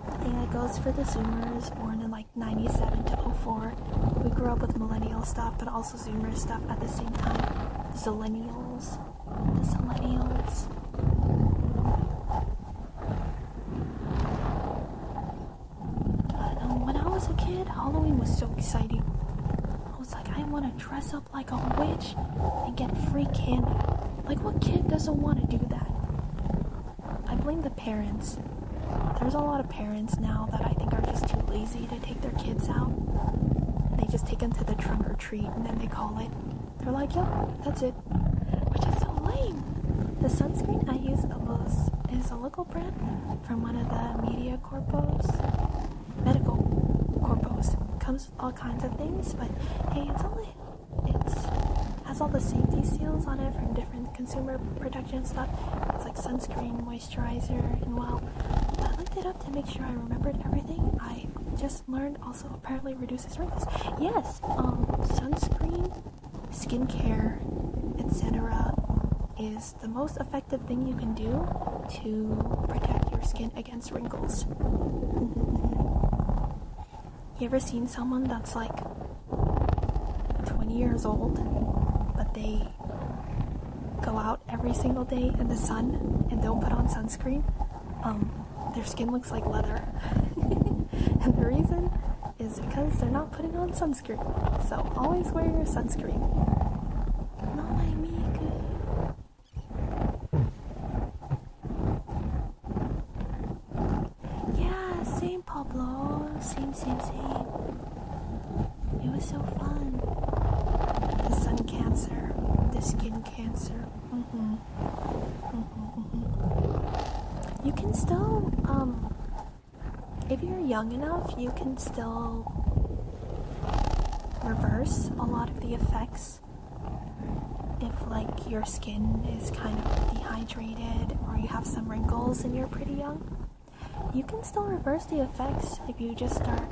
I think that goes for the Zoomers born in like 97 to 04. We grew up with millennial stuff, but also Zoomer stuff at the same time. The Zillennials. When I was a kid, Halloween was so exciting. I was like, I want to dress up like a witch and get free candy. Like, what kid doesn't want to do that? I blame the parents. There's a lot of parents now that I think are just too lazy to take their kids out. They just take them to the trunk or treat and then they call it. They're like, yep, that's it. Which is so lame. The sunscreen I use is a local brand from one of the medical corpos. Comes with all kinds of things, but hey, it has all the safety seals on it from different consumer protection stuff. It's like sunscreen, moisturizer, and well, I looked it up to make sure I remembered everything. I just learned also apparently reduces wrinkles. Yes, sunscreen, skincare, etc. is the most effective thing you can do to protect your skin against wrinkles. You ever seen someone that's like 20 years old, but they go out every single day in the sun and don't put on sunscreen? Their skin looks like leather. And the reason is because they're not putting on sunscreen. So always wear your sunscreen. Not my Miku. Yeah, same Pablo. Same. It was so fun. The sun cancer, the skin cancer. You can still, if you're young enough, you can still reverse a lot of the effects. If like your skin is kind of dehydrated or you have some wrinkles and you're pretty young, you can still reverse the effects if you just start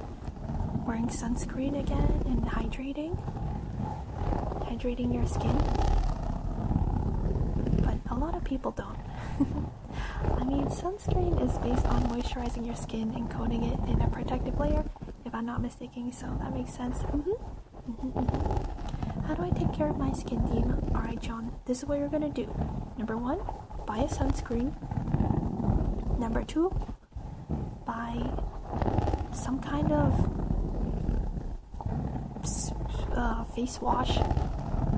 wearing sunscreen again and hydrating your skin. But a lot of people don't. I mean, sunscreen is based on moisturizing your skin and coating it in a protective layer, if I'm not mistaken, so that makes sense. How do I take care of my skin, Dima? Alright, John, this is what you're gonna do. Number 1, buy a sunscreen. Number 2, buy some kind of face wash.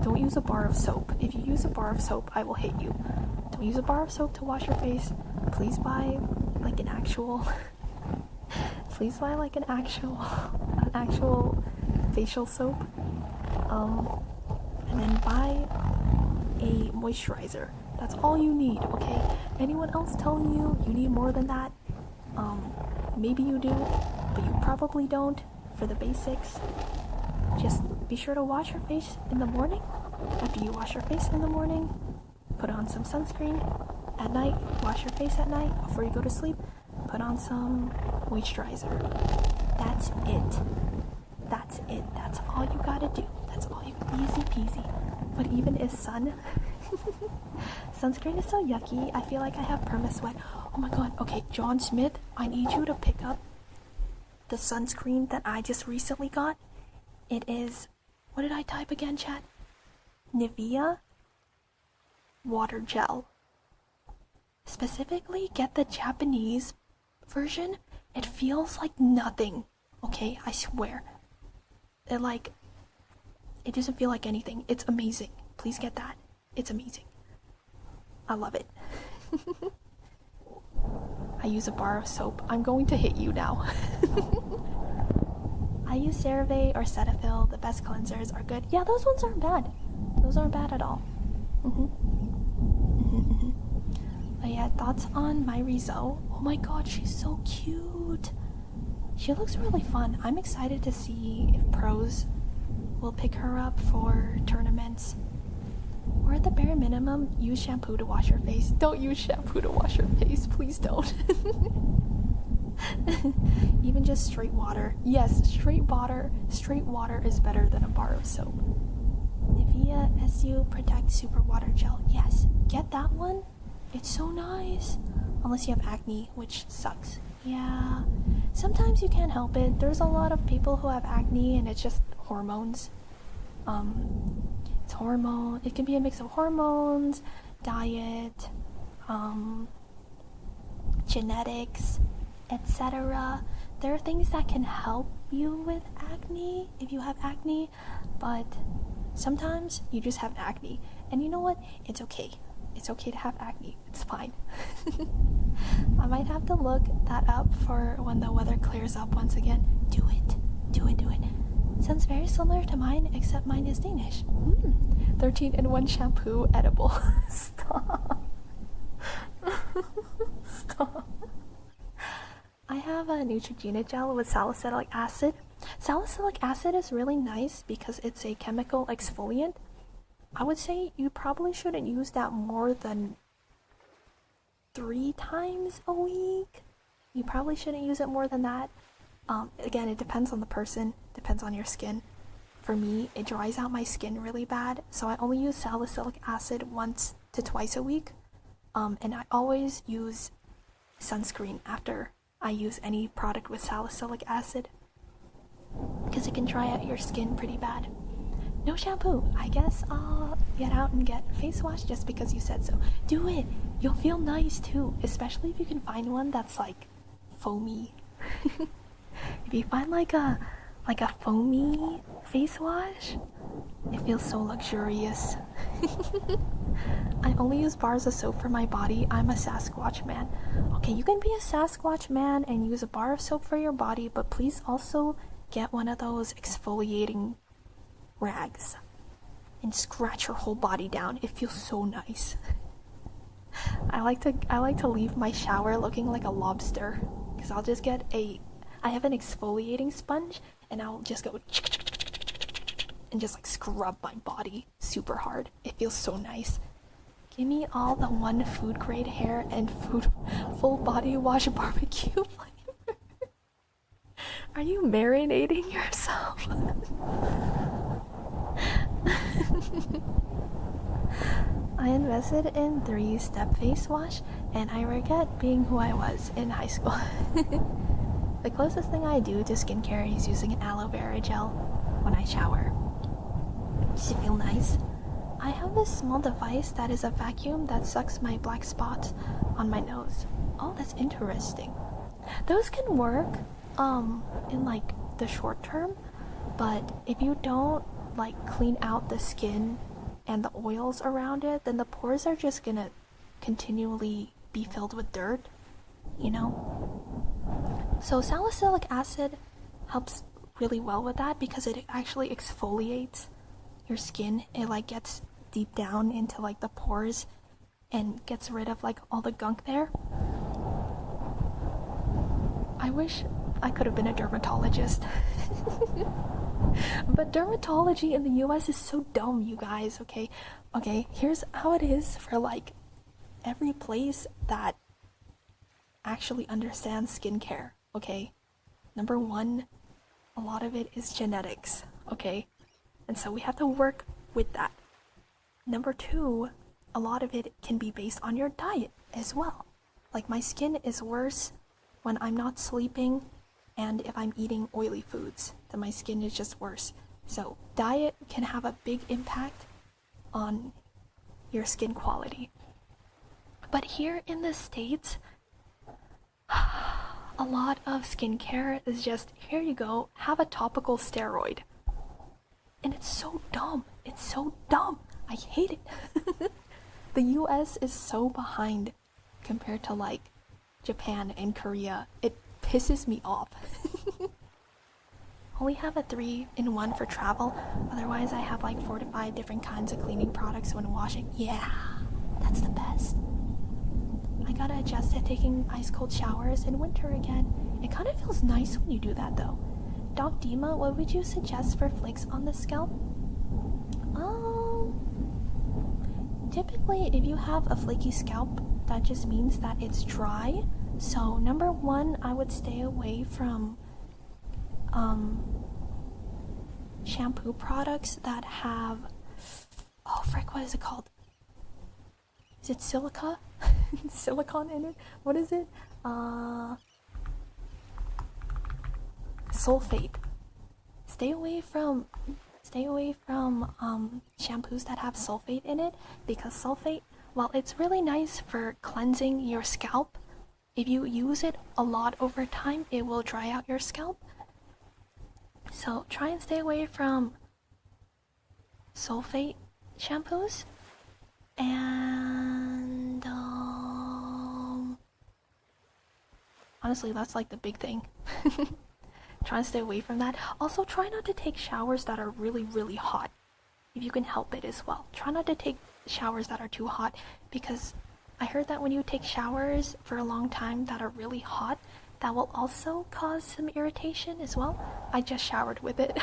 don't use a bar of soap. If you use a bar of soap, I will hit you. Don't use a bar of soap to wash your face. Please buy like an actual please buy like an actual facial soap. And then buy a moisturizer. That's all you need, okay? Anyone else telling you need more than that? Maybe you do, but you probably don't. For the basics, just be sure to wash your face in the morning. After you wash your face in the morning, put on some sunscreen. At night, wash your face at night. Before you go to sleep, put on some moisturizer. That's it. That's it. That's all you gotta do. That's all you, easy peasy. But even if sunscreen is so yucky, I feel like I have perma-sweat. Oh my god, okay, John Smith, I need you to pick up the sunscreen that I just recently got. It is, what did I type again, chat? Nivea water gel. Specifically, get the Japanese version. It feels like nothing, okay? I swear. It doesn't feel like anything. It's amazing. Please get that. It's amazing. I love it. I use a bar of soap. I'm going to hit you now. I use CeraVe or Cetaphil. The best cleansers are good. Yeah, those ones aren't bad. Those aren't bad at all. But yeah, thoughts on my Rizzo. Oh my god, she's so cute. She looks really fun. I'm excited to see if pros will pick her up for tournaments. Or at the bare minimum, use shampoo to wash your face. Don't use shampoo to wash your face. Please don't. Even just straight water. Yes, straight water. Straight water is better than a bar of soap. Nivea SU Protect Super Water Gel. Yes, get that one. It's so nice. Unless you have acne, which sucks. Yeah. Sometimes you can't help it. There's a lot of people who have acne and it's just hormones. It's hormone. It can be a mix of hormones, diet, genetics, etc. There are things that can help you with acne if you have acne, but sometimes you just have acne. And you know what? It's okay. It's okay to have acne. It's fine. I might have to look that up for when the weather clears up once again. Do it. Do it. Do it. Sounds very similar to mine, except mine is Danish. 13-in-1 shampoo, edible. Stop. Stop. I have a Neutrogena gel with salicylic acid. Salicylic acid is really nice because it's a chemical exfoliant. I would say you probably shouldn't use that more than 3 times a week. You probably shouldn't use it more than that. Again, it depends on the person, depends on your skin. For me, it dries out my skin really bad, so I only use salicylic acid once to twice a week. And I always use sunscreen after I use any product with salicylic acid, because it can dry out your skin pretty bad. No shampoo. I guess I'll get out and get face wash just because you said so. Do it. You'll feel nice too, especially if you can find one that's like foamy. If you find like a foamy face wash, it feels so luxurious. I only use bars of soap for my body. I'm a Sasquatch man. Okay, you can be a Sasquatch man and use a bar of soap for your body, but please also get one of those exfoliating rags and scratch your whole body down. It feels so nice. I like to leave my shower looking like a lobster, because I'll just get I have an exfoliating sponge and I'll just go and just like scrub my body super hard. It feels so nice. Give me all the one food grade hair and full body wash barbecue flavor. Are you marinating yourself? I invested in 3-step face wash and I regret being who I was in high school. The closest thing I do to skincare is using an aloe vera gel when I shower. Does it feel nice? I have this small device that is a vacuum that sucks my black spots on my nose. Oh, that's interesting. Those can work in like the short term, but if you don't like clean out the skin and the oils around it, then the pores are just gonna continually be filled with dirt, you know? So salicylic acid helps really well with that because it actually exfoliates your skin. It like gets deep down into like the pores and gets rid of like all the gunk there. I wish I could have been a dermatologist. But dermatology in the US is so dumb, you guys, okay? Okay, here's how it is for like every place that actually understands skincare, okay? Number one, a lot of it is genetics, okay? And so we have to work with that. Number two, a lot of it can be based on your diet as well. Like my skin is worse when I'm not sleeping and if I'm eating oily foods, then my skin is just worse. So diet can have a big impact on your skin quality. But here in the States, a lot of skincare is just, here you go, have a topical steroid. And it's so dumb. It's so dumb. I hate it. The US is so behind compared to like Japan and Korea. It pisses me off. Only have a 3-in-1 for travel. Otherwise, I have like 4 to 5 different kinds of cleaning products when washing. Yeah, that's the best. I gotta adjust to taking ice cold showers in winter again. It kind of feels nice when you do that though. Doc Dima, what would you suggest for flakes on the scalp? Typically, if you have a flaky scalp, that just means that it's dry. So number one, I would stay away from shampoo products that have, oh frick, what is it called? Is it silica? Silicone in it? What is it? Sulfate. Stay away from shampoos that have sulfate in it, because sulfate, while it's really nice for cleansing your scalp, if you use it a lot over time, it will dry out your scalp. So try and stay away from sulfate shampoos. And honestly, that's like the big thing. Try and stay away from that. Also, try not to take showers that are really, really hot, if you can help it as well. Try not to take showers that are too hot, because I heard that when you take showers for a long time that are really hot, that will also cause some irritation as well. I just showered with it.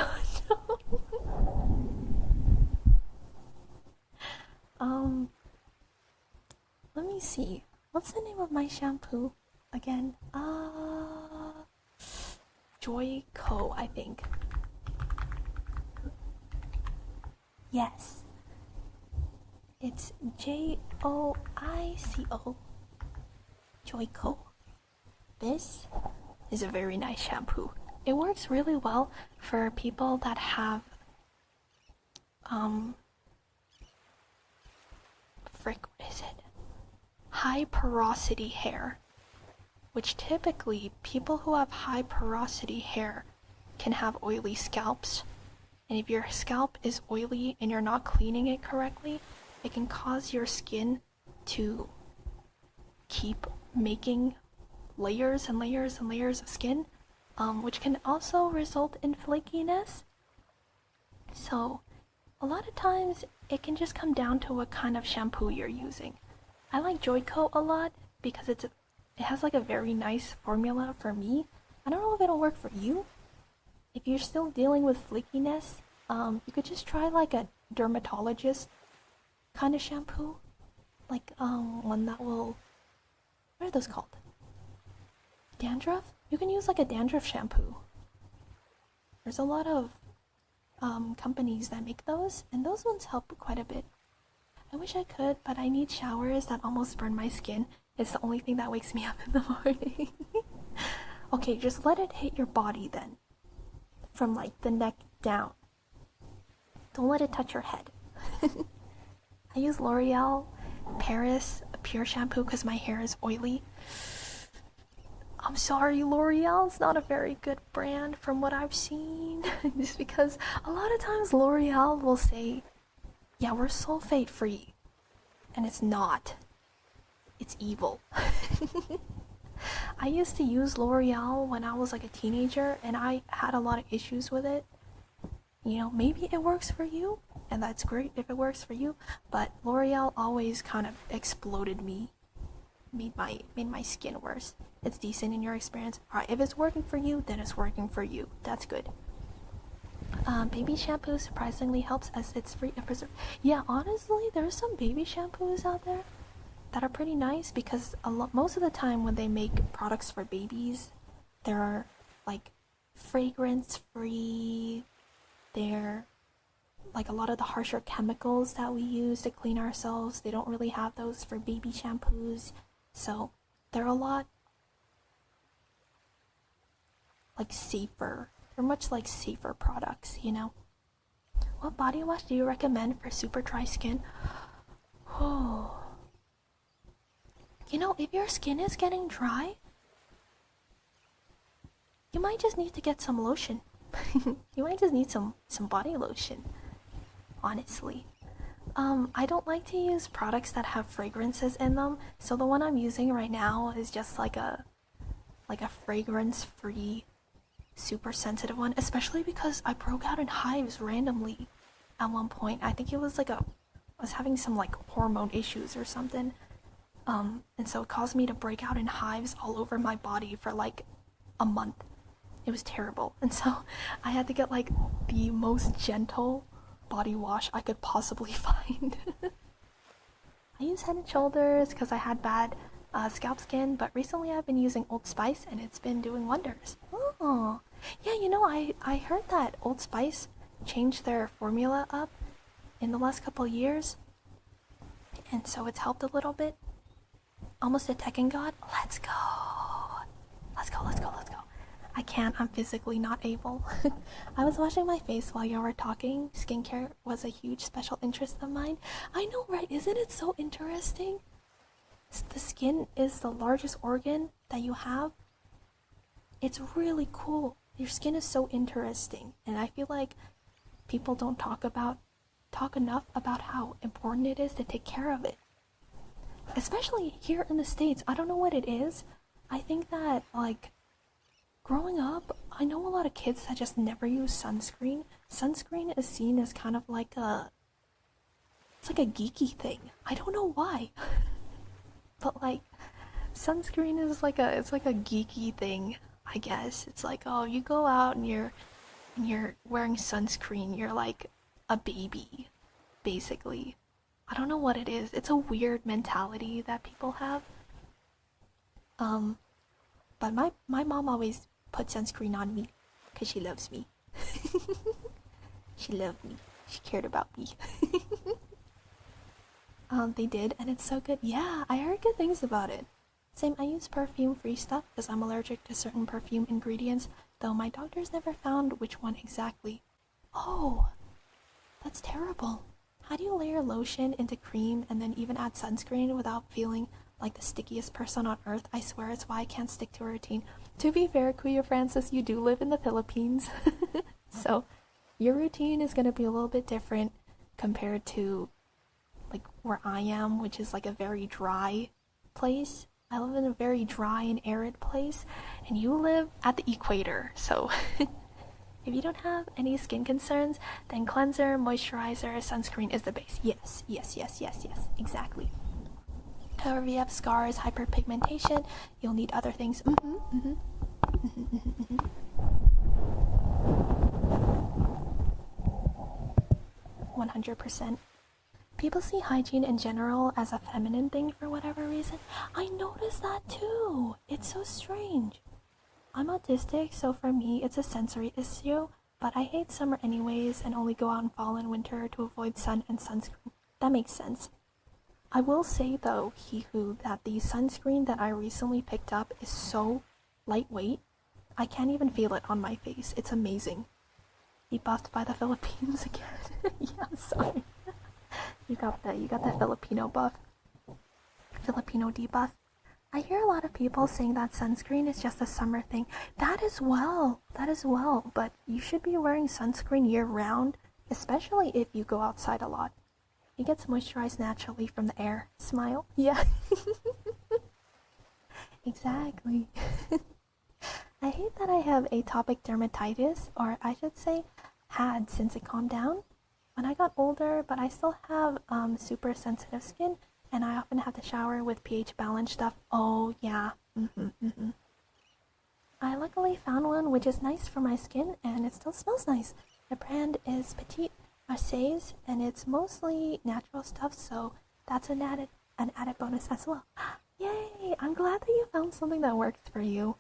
Let me see. What's the name of my shampoo again? Joico, I think. Yes. It's Joico. Joico. This is a very nice shampoo. It works really well for people that have what is it? High porosity hair, which typically people who have high porosity hair can have oily scalps. And if your scalp is oily and you're not cleaning it correctly, it can cause your skin to keep making layers and layers and layers of skin, which can also result in flakiness. So a lot of times it can just come down to what kind of shampoo you're using. I like Joico a lot because it has like a very nice formula for me. I don't know if it'll work for you. If you're still dealing with flakiness, you could just try like a dermatologist kind of shampoo, like one that will, what are those called? Dandruff? You can use like a dandruff shampoo. There's a lot of companies that make those, and those ones help quite a bit. I wish I could, but I need showers that almost burn my skin. It's the only thing that wakes me up in the morning. Okay, just let it hit your body then, from like the neck down. Don't let it touch your head. I use L'Oreal Paris Pure Shampoo because my hair is oily. I'm sorry, L'Oreal's not a very good brand from what I've seen. Just because a lot of times L'Oreal will say Yeah, we're sulfate free. And it's not. It's evil. I used to use L'Oreal when I was like a teenager, and I had a lot of issues with it. You know, maybe it works for you, and that's great if it works for you, but L'Oreal always kind of exploded me, made my skin worse. It's decent in your experience. Alright, if it's working for you, then it's working for you. That's good. Baby shampoo surprisingly helps as it's free of preservatives. Yeah, honestly, there's some baby shampoos out there that are pretty nice, because most of the time when they make products for babies, they're like fragrance free. They're like a lot of the harsher chemicals that we use to clean ourselves, they don't really have those for baby shampoos. So they're a lot like safer. They're much like safer products, you know. What body wash do you recommend for super dry skin? Oh. You know, if your skin is getting dry, you might just need to get some lotion. You might just need some body lotion, honestly. I don't like to use products that have fragrances in them, so the one I'm using right now is just like a fragrance-free, super sensitive one, especially because I broke out in hives randomly at one point. I think it was like I was having some like hormone issues or something. And so it caused me to break out in hives all over my body for like a month. It was terrible. And so I had to get like the most gentle body wash I could possibly find. I use Head and Shoulders because I had bad scalp skin, but recently I've been using Old Spice and it's been doing wonders. Oh, yeah, you know, I heard that Old Spice changed their formula up in the last couple years, and so it's helped a little bit. Almost a Tekken god. Let's go. Let's go, let's go, let's go. I can't, I'm physically not able. I was washing my face while y'all were talking. Skincare was a huge special interest of mine. I know, right? Isn't it so interesting? The skin is the largest organ that you have. It's really cool. Your skin is so interesting. And I feel like people don't talk enough about how important it is to take care of it. Especially here in the States. I don't know what it is. I think that, like, growing up, I know a lot of kids that just never use sunscreen. Sunscreen is seen as kind of like it's like a geeky thing. I don't know why. But like, sunscreen is like it's like a geeky thing, I guess. It's like, oh, you go out and you're wearing sunscreen, you're like a baby, basically. I don't know what it is. It's a weird mentality that people have. But my mom always put sunscreen on me because she loves me. She loved me. She cared about me. They did, and it's so good. Yeah, I heard good things about it. Same, I use perfume-free stuff because I'm allergic to certain perfume ingredients, though my doctors never found which one exactly. Oh, that's terrible. How do you layer lotion into cream and then even add sunscreen without feeling like the stickiest person on earth? I swear it's why I can't stick to a routine. To be fair, Kuya Francis, you do live in the Philippines. So your routine is going to be a little bit different compared to like where I am, which is like a very dry place. I live in a very dry and arid place, and you live at the equator. So if you don't have any skin concerns, then cleanser, moisturizer, sunscreen is the base. Yes, exactly. However, if you have scars, hyperpigmentation, you'll need other things. 100%. People see hygiene in general as a feminine thing for whatever reason. I noticed that too. It's so strange. I'm autistic, so for me it's a sensory issue, but I hate summer anyways and only go out in fall and winter to avoid sun and sunscreen. That makes sense. I will say though, that the sunscreen that I recently picked up is so lightweight, I can't even feel it on my face. It's amazing. Debuffed by the Philippines again. Yeah, sorry. You got the Filipino buff. Filipino debuff. I hear a lot of people saying that sunscreen is just a summer thing. That as well, but you should be wearing sunscreen year round, especially if you go outside a lot. It gets moisturized naturally from the air. Smile. Yeah. Exactly. I hate that I have atopic dermatitis, or I should say had since it calmed down when I got older, but I still have super sensitive skin, and I often have to shower with pH balance stuff. Oh yeah. I luckily found one which is nice for my skin, and it still smells nice. The brand is Petite Marseilles, and it's mostly natural stuff, so that's an added bonus as well. Yay! I'm glad that you found something that works for you.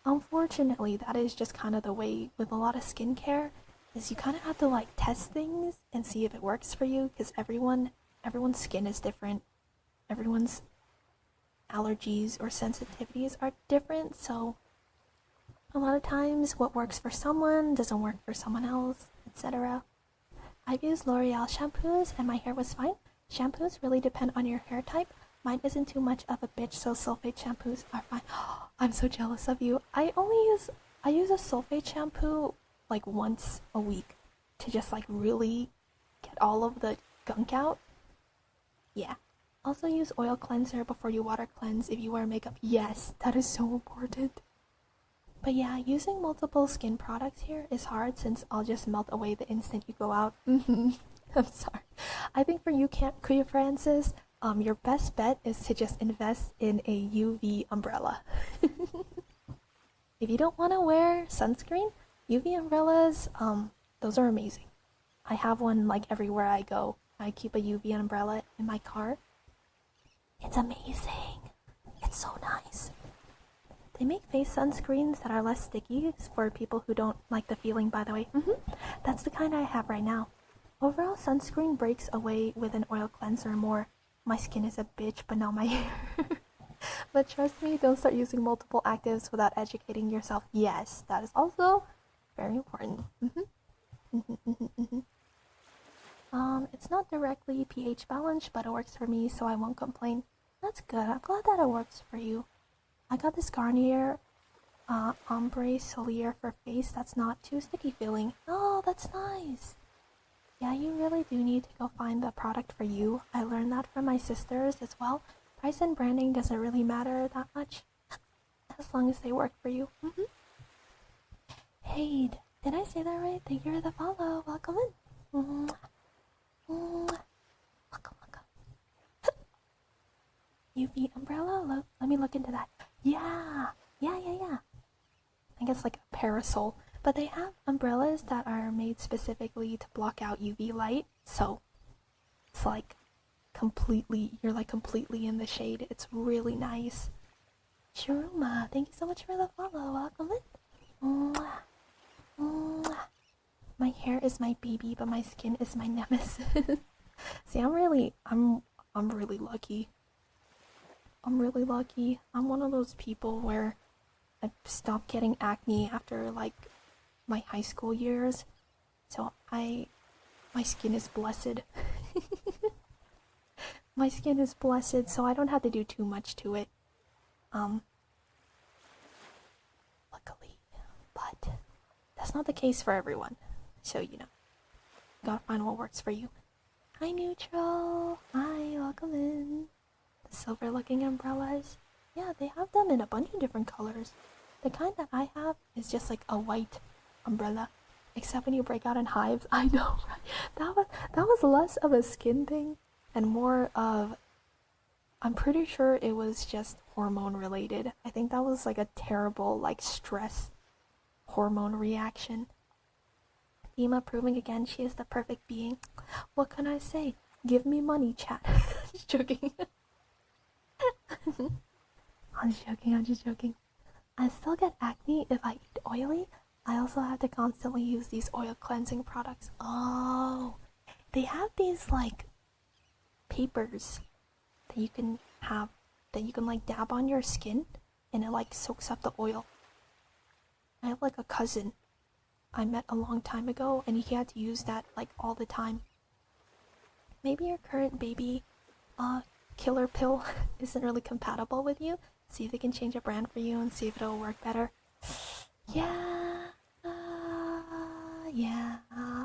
Unfortunately, that is just kind of the way with a lot of skincare, is you kind of have to like test things and see if it works for you, because everyone's skin is different. Everyone's allergies or sensitivities are different, so a lot of times what works for someone doesn't work for someone else, etc. I've used L'Oreal shampoos and my hair was fine. Shampoos really depend on your hair type. Mine isn't too much of a bitch, so sulfate shampoos are fine. I'm so jealous of you. I use a sulfate shampoo like once a week to just like really get all of the gunk out. Yeah. Also use oil cleanser before you water cleanse if you wear makeup. Yes, that is so important. But yeah, using multiple skin products here is hard since I'll just melt away the instant you go out. I'm sorry. I think for you, Kuya Francis, your best bet is to just invest in a UV umbrella. If you don't want to wear sunscreen, UV umbrellas, those are amazing. I have one like everywhere I go. I keep a UV umbrella in my car. It's amazing. It's so nice. They make face sunscreens that are less sticky for people who don't like the feeling, by the way. That's the kind I have right now. Overall, sunscreen breaks away with an oil cleanser more. My skin is a bitch, but not my hair. But trust me, don't start using multiple actives without educating yourself. Yes, that is also very important. It's not directly pH balanced, but it works for me, so I won't complain. That's good. I'm glad that it works for you. I got this Garnier Ombre Solier for face that's not too sticky feeling. Oh, that's nice. Yeah, you really do need to go find the product for you. I learned that from my sisters as well. Price and branding doesn't really matter that much, as long as they work for you. Hey, did I say that right? Thank you for the follow. Welcome in. Welcome. UV umbrella? Let me look into that. Yeah. I guess like a parasol. But they have umbrellas that are made specifically to block out UV light. So it's like you're like completely in the shade. It's really nice. Shiruma, thank you so much for the follow. Welcome in. My hair is my baby, but my skin is my nemesis. See, I'm really lucky. I'm really lucky. I'm one of those people where I stopped getting acne after like my high school years. So my skin is blessed. My skin is blessed, so I don't have to do too much to it. Luckily. But that's not the case for everyone. So, gotta find what works for you. Hi, Neutral. Hi, welcome in. The silver looking umbrellas. Yeah, they have them in a bunch of different colors. The kind that I have is just like a white umbrella. Except when you break out in hives. I know, right? That was less of a skin thing and more of, I'm pretty sure it was just hormone related. I think that was like a terrible like stress hormone reaction. Dima proving again she is the perfect being. What can I say? Give me money, chat. Just joking. I'm just joking. I still get acne if I eat oily. I also have to constantly use these oil cleansing products. Oh, they have these like papers that you can like dab on your skin and it like soaks up the oil. I have like a cousin I met a long time ago and he had to use that like all the time. Maybe your current baby killer pill isn't really compatible with you. See if they can change a brand for you and see if it'll work better. Yeah.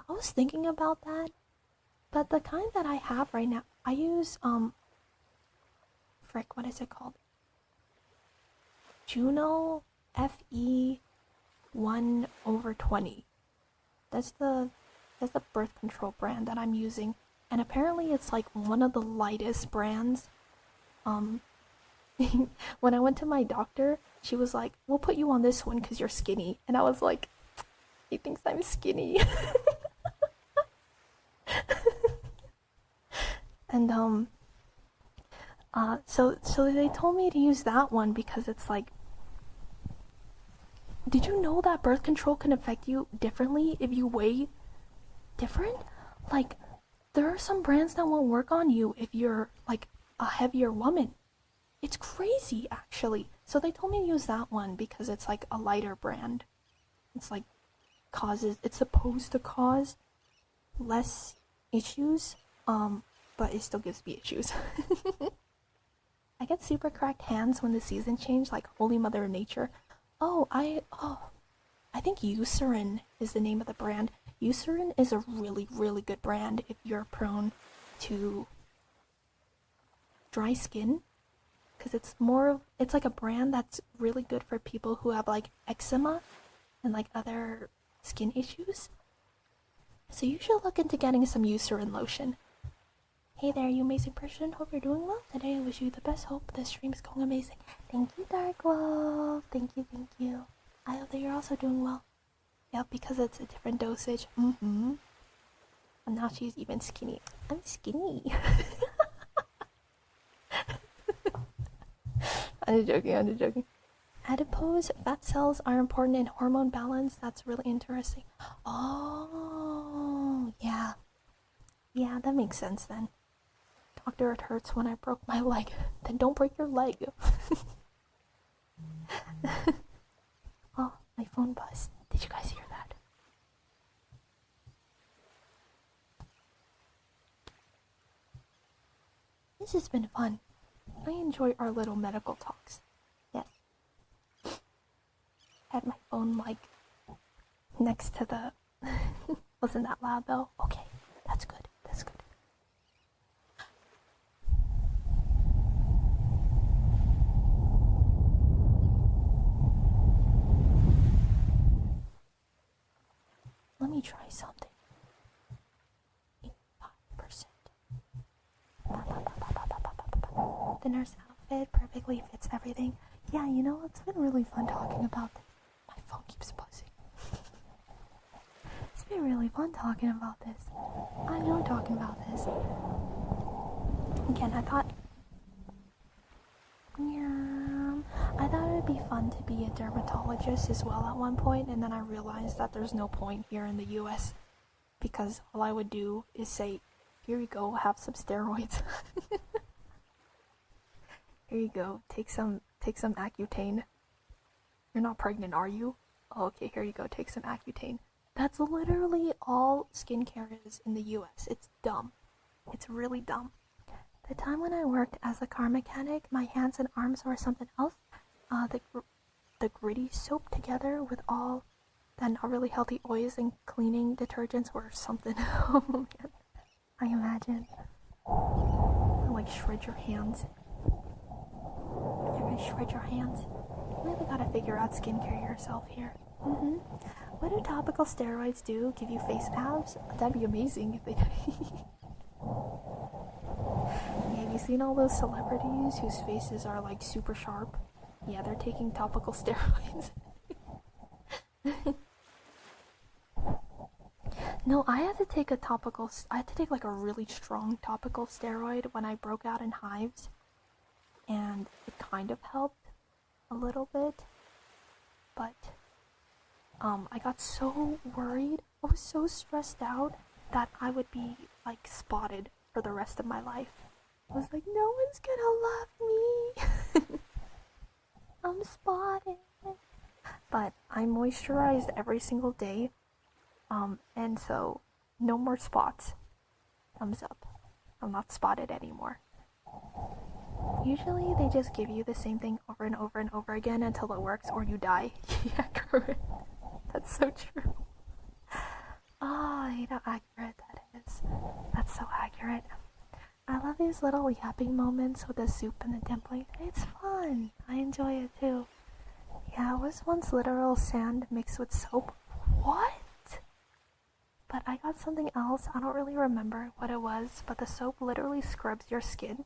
I was thinking about that. But the kind that I have right now, I use frick, what is it called? Juno FE 1/20. That's the birth control brand that I'm using, and apparently it's like one of the lightest brands. When I went to my doctor, she was like, "We'll put you on this one because you're skinny," and I was like, "He thinks I'm skinny." And so they told me to use that one because it's like, did you know that birth control can affect you differently if you weigh different? Like, there are some brands that won't work on you if you're like a heavier woman. It's crazy, actually. So they told me to use that one because it's like a lighter brand. It's like it's supposed to cause less issues, but it still gives me issues. I get super cracked hands when the season change, like Holy Mother Nature. I think Eucerin is the name of the brand. Eucerin is a really, really good brand if you're prone to dry skin, because it's like a brand that's really good for people who have like eczema and like other skin issues. So you should look into getting some Eucerin lotion. Hey there, you amazing person. Hope you're doing well. Today I wish you the best. Hope this stream is going amazing. Thank you, Dark Wolf. Thank you. I hope that you're also doing well. Yep, because it's a different dosage. And now she's even skinny. I'm skinny. I'm just joking. Adipose fat cells are important in hormone balance. That's really interesting. Oh, yeah. Yeah, that makes sense then. Doctor, it hurts when I broke my leg. Then don't break your leg. Oh, my phone buzzed. Did you guys hear that? This has been fun. I enjoy our little medical talks. Yes. Had my phone like next to the... Wasn't that loud though? Okay, that's good. Let me try something. 85%. The nurse outfit perfectly fits everything. Yeah, you know, it's been really fun talking about this. My phone keeps buzzing. It's been really fun talking about this. I enjoy talking about this. Again, I thought it would be fun to be a dermatologist as well at one point, and then I realized that there's no point here in the US because all I would do is say, here you go, have some steroids. Here you go, take some Accutane. You're not pregnant, are you? Oh, okay, here you go, take some Accutane. That's literally all skincare is in the US. It's dumb. It's really dumb. The time when I worked as a car mechanic, my hands and arms were something else. The gritty soap together with all the not really healthy oils and cleaning detergents were something. Oh man, I imagine. Like shred your hands. You're gonna shred your hands. You really gotta figure out skincare yourself here. What do topical steroids do? Give you face abs? That'd be amazing if they did. Yeah, have you seen all those celebrities whose faces are like super sharp? Yeah, they're taking topical steroids. No, I had to take like a really strong topical steroid when I broke out in hives, and it kind of helped a little bit, but I got so worried, I was so stressed out that I would be like spotted for the rest of my life. I was like, no one's gonna love me. I'm spotted. But I moisturized every single day, and so no more spots. Thumbs up. I'm not spotted anymore. Usually they just give you the same thing over and over and over again until it works or you die. Yeah, correct. That's so true. Ah, how accurate that is. That's so accurate. I love these little yapping moments with the soup and the dimpling. It's fun. I enjoy it too. Yeah, it was once literal sand mixed with soap. What? But I got something else. I don't really remember what it was, but the soap literally scrubs your skin.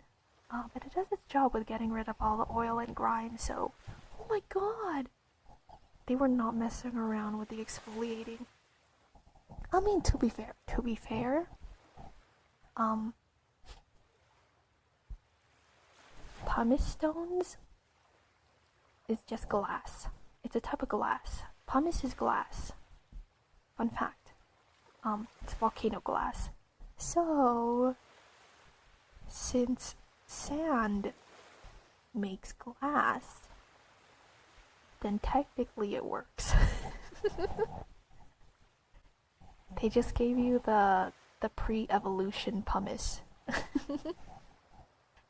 But it does its job with getting rid of all the oil and grime, so... Oh my god! They were not messing around with the exfoliating. I mean, to be fair, pumice stones is just glass. It's a type of glass. Pumice is glass. Fun fact. It's volcano glass. So, since sand makes glass, then technically it works. They just gave you the pre-evolution pumice.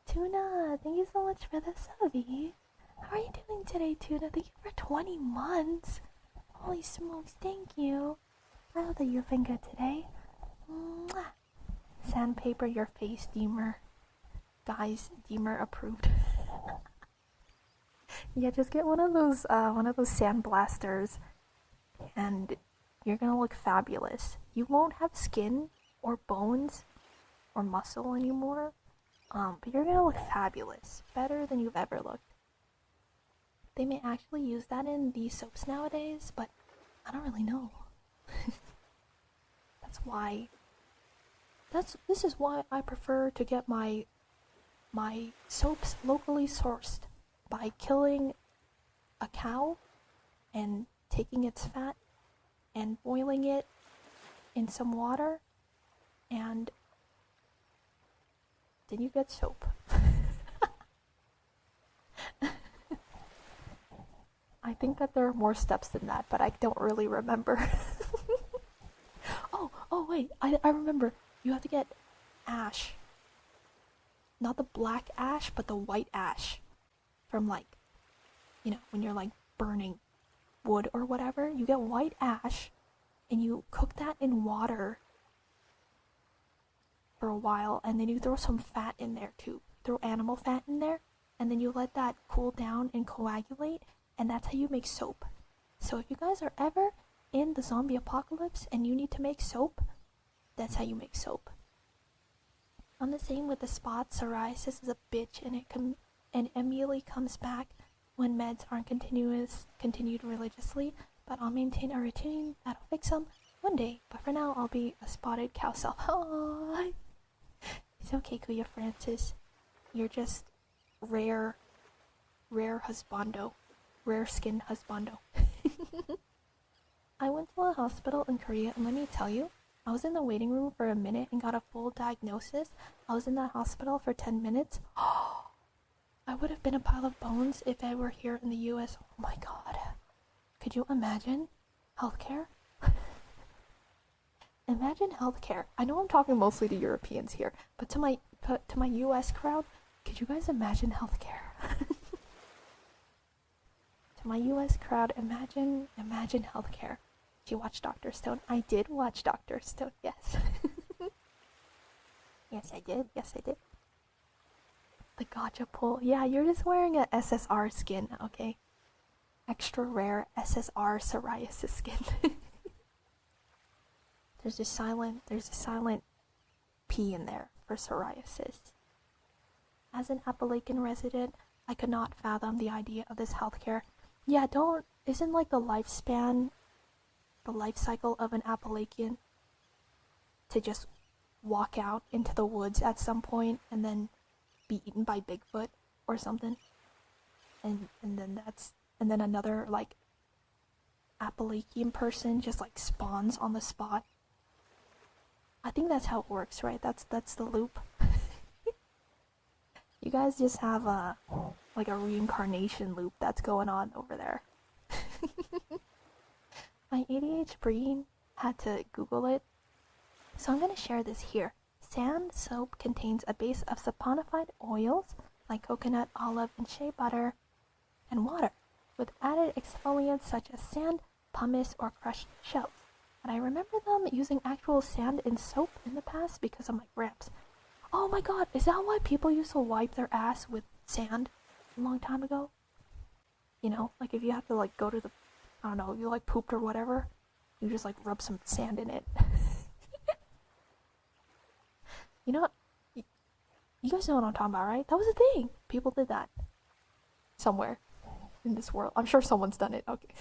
Tuna, thank you so much for the subby. How are you doing today, Tuna? Thank you for 20 months. Holy smokes, thank you. I hope that you're feeling good today. Mwah. Sandpaper your face, Dima. Guys, Dima approved. Yeah, just get one of those sand blasters, and you're gonna look fabulous. You won't have skin or bones or muscle anymore, but you're gonna look fabulous, better than you've ever looked. They may actually use that in these soaps nowadays, but I don't really know. This is why I prefer to get my soaps locally sourced by killing a cow and taking its fat and boiling it in some water, and then you get soap. I think that there are more steps than that, but I don't really remember. Oh wait, I remember. You have to get ash. Not the black ash, but the white ash. From when you're burning wood or whatever, you get white ash and you cook that in water for a while, and then you throw some fat in there too. Throw animal fat in there, and then you let that cool down and coagulate, and that's how you make soap. So if you guys are ever in the zombie apocalypse and you need to make soap, that's how you make soap. I'm the same with the spots. Psoriasis is a bitch, and immediately comes back when meds aren't continued religiously, but I'll maintain a routine that'll fix them one day. But for now, I'll be a spotted cow self. Oh, it's okay, Kuya Francis. You're just rare husbando. Rare skin husbando. I went to a hospital in Korea, and let me tell you, I was in the waiting room for a minute and got a full diagnosis. I was in that hospital for 10 minutes. I would have been a pile of bones if I were here in the US. Oh my god. Could you imagine healthcare? Imagine healthcare. I know I'm talking mostly to Europeans here, but to my US crowd, could you guys imagine healthcare? To my US crowd, imagine healthcare. Did you watch Dr. Stone? I did watch Dr. Stone, yes. Yes, I did. The gotcha pull. Yeah, you're just wearing a SSR skin, okay? Extra rare SSR psoriasis skin. There's a silent P in there for psoriasis. As an Appalachian resident, I could not fathom the idea of this healthcare. Yeah, isn't the lifespan, the life cycle of an Appalachian to just walk out into the woods at some point and then be eaten by Bigfoot or something, and then another Appalachian person just spawns on the spot. I think that's how it works, right? That's the loop. You guys just have a reincarnation loop that's going on over there. My ADHD brain had to Google it, so I'm gonna share this here. Sand soap contains a base of saponified oils like coconut, olive, and shea butter, and water, with added exfoliants such as sand, pumice, or crushed shells. And I remember them using actual sand and soap in the past because of my gramps. Oh my god, is that why people used to wipe their ass with sand a long time ago? You know, like if you have to like go to the, I don't know, you like pooped or whatever, you just like rub some sand in it. You know what? You guys know what I'm talking about, right? That was a thing. People did that somewhere in this world. I'm sure someone's done it. Okay.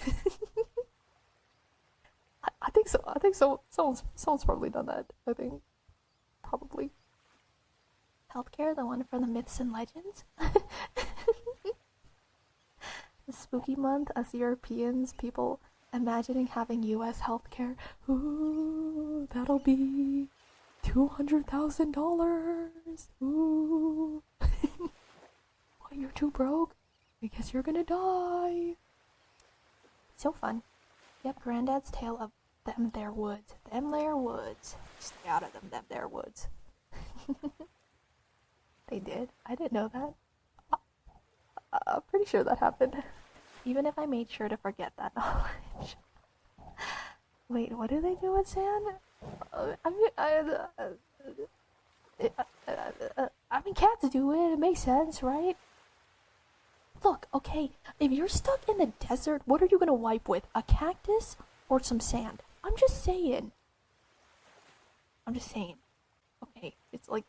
I think so. I think so. Someone's probably done that. I think probably. Healthcare, the one from the myths and legends. The spooky month, as Europeans, people imagining having U.S. healthcare. Ooh, that'll be $200,000. Ooh. What, you're too broke? I guess you're gonna die. So fun. Yep, Granddad's tale of them there woods. Them there woods. Stay out of them there woods. They did? I didn't know that. I'm pretty sure that happened. Even if I made sure to forget that knowledge. Wait, what do they do with sand? I mean, cats do it. It makes sense, right? Look, okay, if you're stuck in the desert, what are you gonna wipe with? A cactus or some sand? I'm just saying. Okay, it's like...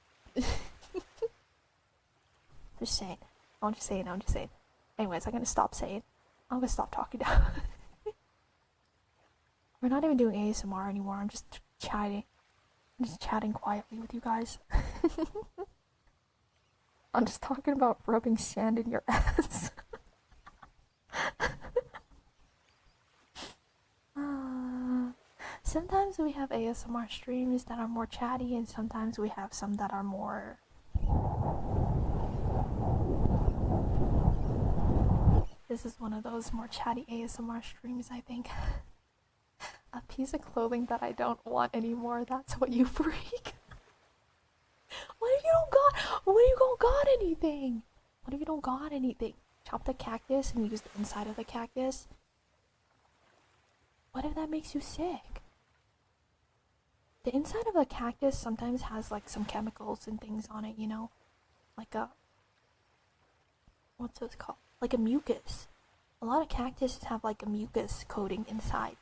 Just saying. I'm just saying. Anyways, I'm gonna stop saying. I'm gonna stop talking now. We're not even doing ASMR anymore. I'm just chatting. I'm just chatting quietly with you guys. I'm just talking about rubbing sand in your ass. Sometimes we have ASMR streams that are more chatty, and sometimes we have some that are more... This is one of those more chatty ASMR streams, I think. A piece of clothing that I don't want anymore, that's what you freak. What if you don't got anything? What if you don't got anything? Chop the cactus and use the inside of the cactus? What if that makes you sick? The inside of a cactus sometimes has like some chemicals and things on it, you know? Like a... What's this called? Like a mucus. A lot of cactuses have like a mucus coating inside.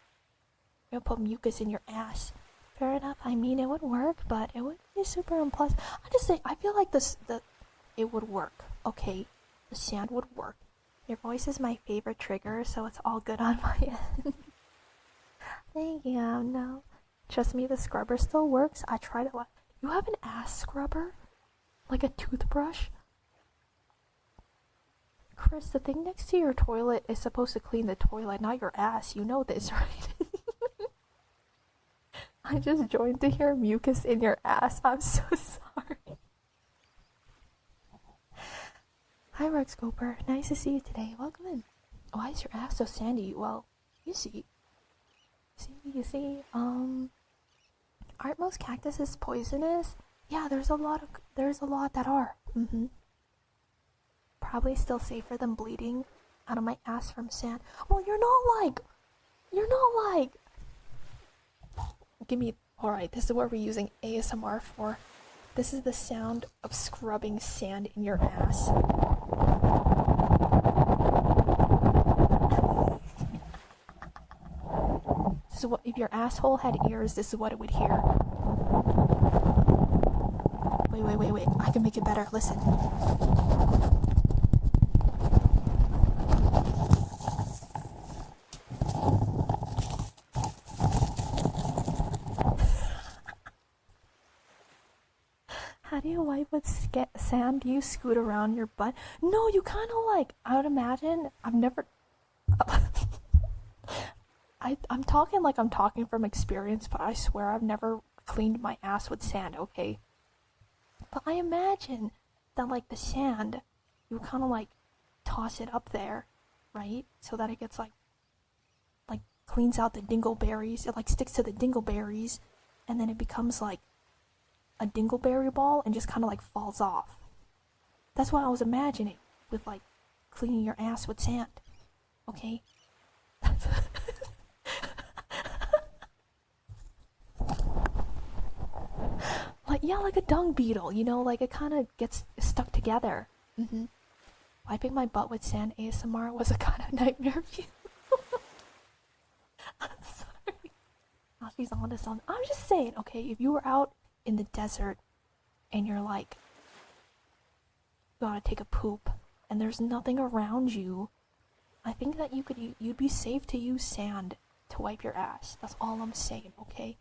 You're gonna put mucus in your ass. Fair enough, I mean it would work, but it would be super unpleasant. I feel like it would work, okay? The sand would work. Your voice is my favorite trigger, so it's all good on my end. Thank you, no. Trust me, the scrubber still works. I tried it. You have an ass scrubber? Like a toothbrush? Chris, the thing next to your toilet is supposed to clean the toilet, not your ass. You know this, right? I just joined to hear mucus in your ass. I'm so sorry. Hi, Rexcoper. Nice to see you today. Welcome in. Why is your ass so sandy? Well, you see. Aren't most cactuses poisonous? Yeah, there's a lot that are. Probably still safer than bleeding out of my ass from sand. Well, you're not like... Alright, this is what we're using ASMR for. This is the sound of scrubbing sand in your ass. This is what, if your asshole had ears, this is what it would hear. Wait. I can make it better. Listen. How do you wipe with sand? Do you scoot around your butt? No, you kind of like... I would imagine... I've never... I'm talking like I'm talking from experience, but I swear I've never cleaned my ass with sand, okay? But I imagine that, like, the sand, you kind of, like, toss it up there, right? So that it gets, like, cleans out the dingleberries. It, like, sticks to the dingleberries, and then it becomes, like, a dingleberry ball and just kind of, like, falls off. That's what I was imagining with, like, cleaning your ass with sand, okay? Yeah, like a dung beetle, you know, like it kind of gets stuck together. Wiping my butt with sand ASMR was a kind of nightmare view. I'm sorry. Oh, she's on to something. I'm just saying, okay, if you were out in the desert and you're like, you gotta take a poop and there's nothing around you, I think that you'd be safe to use sand to wipe your ass. That's all I'm saying, okay?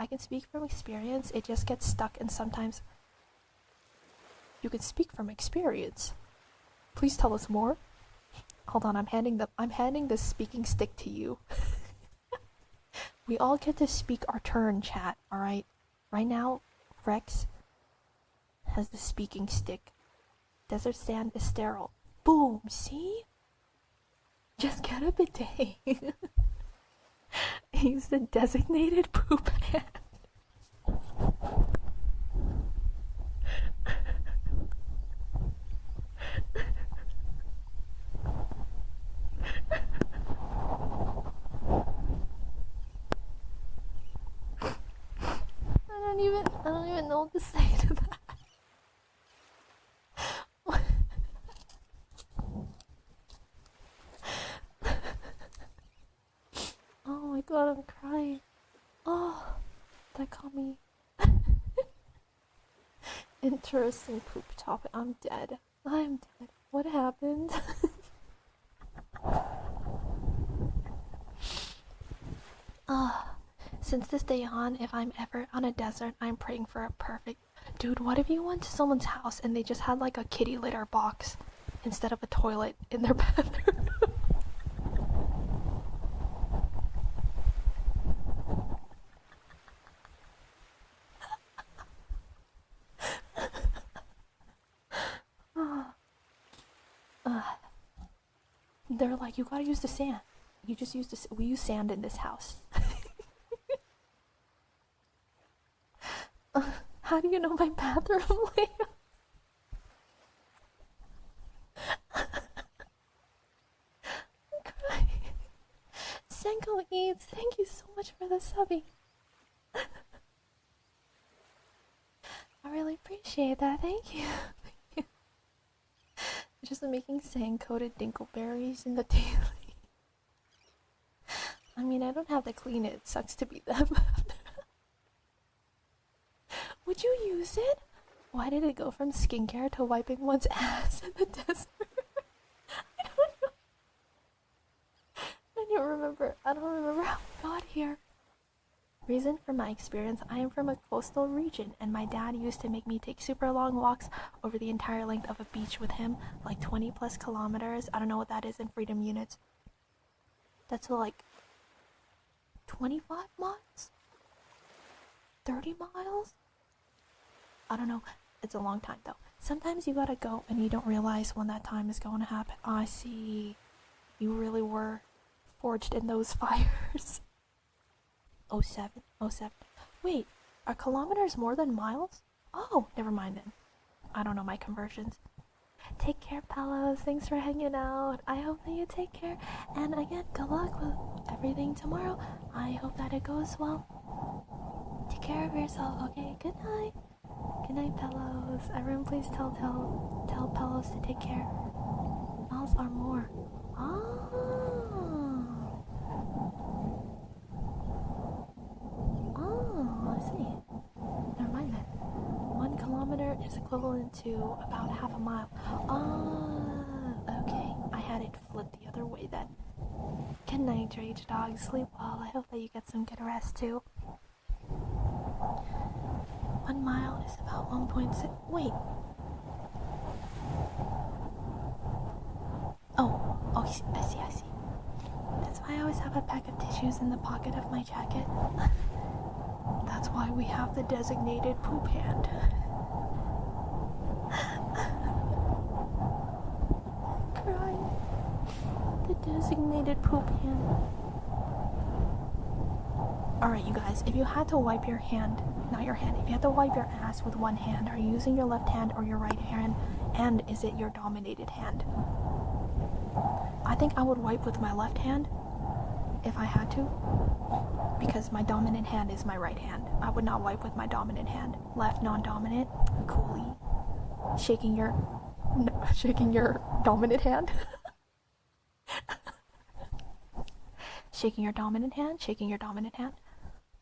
I can speak from experience. It just gets stuck, and sometimes you can speak from experience. Please tell us more. Hold on, I'm handing the speaking stick to you. We all get to speak our turn, chat, alright? Right now, Rex has the speaking stick. Desert sand is sterile. Boom, see? Just get a bidet. Use the designated poop hand. I don't even know what to say to that. Oh my god, I'm crying. Oh, that got me. Interesting poop topic. I'm dead. What happened? Since this day on, if I'm ever on a desert, I'm praying for a perfect... Dude, what if you went to someone's house and they just had like a kitty litter box instead of a toilet in their bathroom? They're like, you gotta use the sand. You just use this. We use sand in this house. How do you know my bathroom layout? I'm crying. Senko Eats, thank you so much for the subbing. I really appreciate that. Thank you. Just making sand-coated dingleberries in the daily. I mean, I don't have to clean it. It sucks to be them. Would you use it? Why did it go from skincare to wiping one's ass in the desert? I don't know. I don't remember how we got here. Reason for my experience, I am from a coastal region, and my dad used to make me take super long walks over the entire length of a beach with him, like 20 plus kilometers. I don't know what that is in freedom units. That's like 25 miles? 30 miles? I don't know. It's a long time though. Sometimes you gotta go and you don't realize when that time is going to happen. I see. You really were forged in those fires. 07. Wait, are kilometers more than miles? Oh, never mind then. I don't know my conversions. Take care, Palos. Thanks for hanging out. I hope that you take care. And again, good luck with everything tomorrow. I hope that it goes well. Take care of yourself, okay? Good night. Good night, Palos. Everyone please tell Palos to take care. Miles are more. Oh, I see. Never mind then. 1 kilometer is equivalent to about half a mile. Okay. I had it flipped the other way then. Good night, Rage Dog. Sleep well. I hope that you get some good rest too. 1 mile is about 1.6. Wait. Oh, I see. That's why I always have a pack of tissues in the pocket of my jacket. That's why we have the designated poop hand. I'm crying. The designated poop hand. Alright, you guys, if you had to wipe your hand, not your hand, if you had to wipe your ass with one hand, are you using your left hand or your right hand? And is it your dominated hand? I think I would wipe with my left hand if I had to. because my dominant hand is my right hand. I would not wipe with my dominant hand. Left non-dominant, coolly. Shaking your dominant hand. Shaking your dominant hand, shaking your dominant hand.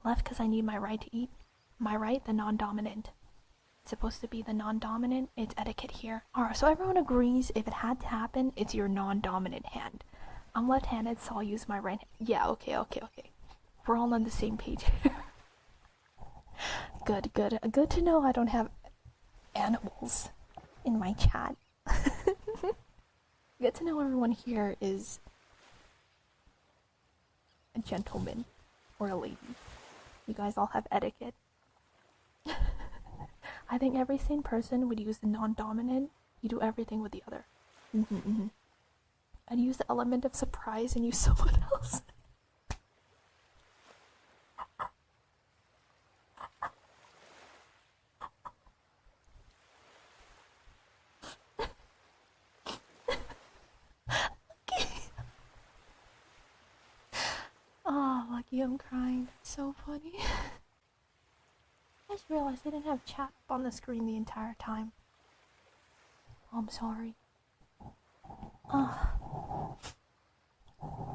Left because I need my right to eat. My right, the non-dominant. It's supposed to be the non-dominant. It's etiquette here. Alright, so everyone agrees if it had to happen, it's your non-dominant hand. I'm left-handed, so I'll use my right hand. Yeah, okay. We're all on the same page here. Good. Good to know I don't have animals in my chat. Good to know everyone here is a gentleman or a lady. You guys all have etiquette. I think every sane person would use the non-dominant. You do everything with the other. I'd use the element of surprise and use someone else. Oh, lucky I'm crying. That's so funny. I just realized I didn't have chat up on the screen the entire time. Oh, I'm sorry.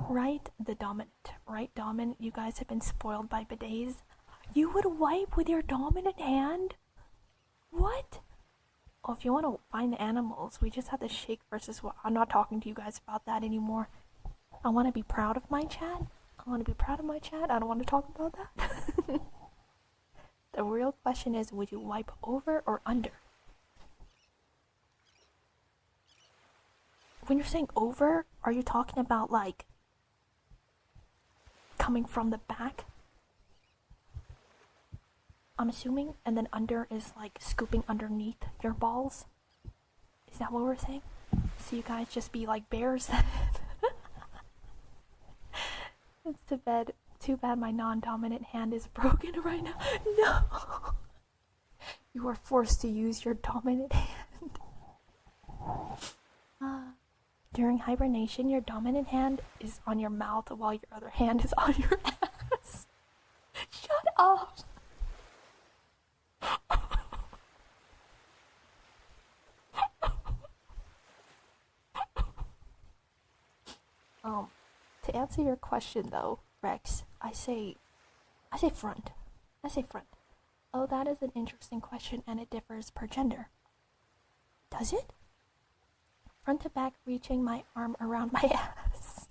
Right, the dominant. Right dominant, you guys have been spoiled by bidets. You would wipe with your dominant hand? What? Oh, if you want to find the animals, we just have to shake versus what. I'm not talking to you guys about that anymore. I want to be proud of my chat. I don't want to talk about that. The real question is, would you wipe over or under? When you're saying over, are you talking about like coming from the back? I'm assuming, and then under is like scooping underneath your balls. Is that what we're saying? So you guys just be like bears. It's too bad my non-dominant hand is broken right now. No! You are forced to use your dominant hand. During hibernation, your dominant hand is on your mouth while your other hand is on your ass. Shut up! To answer your question though, Rex, I say front. Oh, that is an interesting question and it differs per gender. Does it? Front to back, reaching my arm around my ass.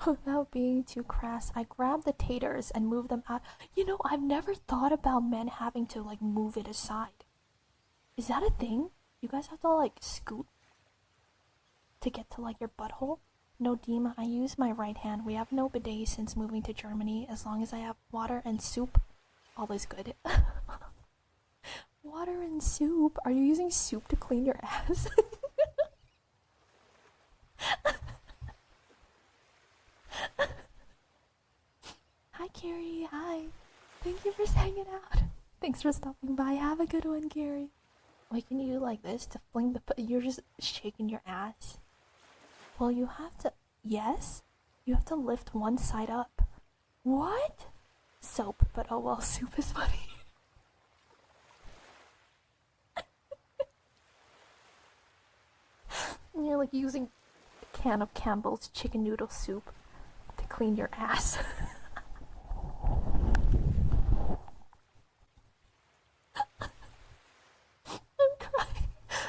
Without being too crass, I grab the taters and move them out. You know, I've never thought about men having to like move it aside. Is that a thing? You guys have to like scoot to get to like your butthole? No, Dima, I use my right hand. We have no bidet since moving to Germany. As long as I have water and soup, all is good. Water and soup? Are you using soup to clean your ass? Hi, Carrie. Hi. Thank you for hanging out. Thanks for stopping by. Have a good one, Carrie. Wait, can you do like this to fling the... You're just shaking your ass. Well, you have to... Yes? You have to lift one side up. What? Soap, but oh well, soup is funny. You're like using a can of Campbell's chicken noodle soup to clean your ass.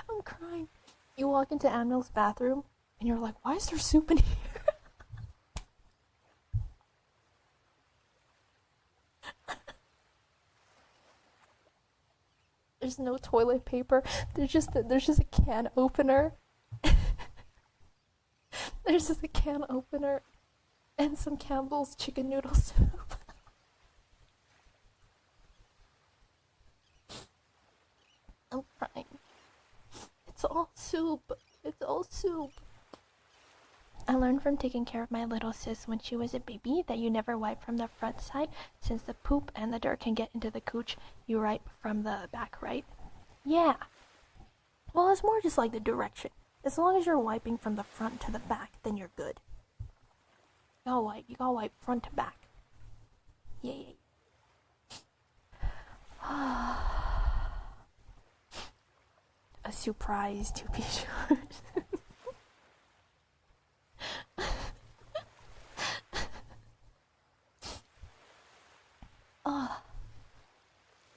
I'm crying. You walk into Amnil's bathroom and you're like, why is there soup in here? There's no toilet paper. There's just a can opener. There's just a can opener and some Campbell's chicken noodle soup. I'm crying. It's all soup. It's all soup. I learned from taking care of my little sis when she was a baby that you never wipe from the front side since the poop and the dirt can get into the cooch. You wipe from the back, right? Yeah. Well, it's more just like the direction. As long as you're wiping from the front to the back, then you're good. You gotta wipe front to back. Yay. A surprise to be sure.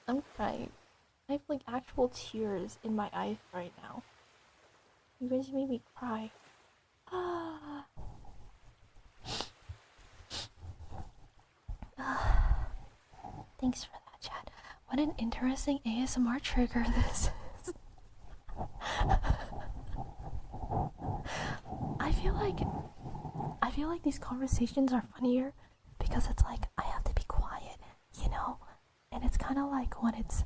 I'm crying. I have like actual tears in my eyes right now. You guys made me cry. Thanks for that, chat. What an interesting ASMR trigger this is. I feel like these conversations are funnier because it's like I have to be quiet, you know? And it's kind of like when it's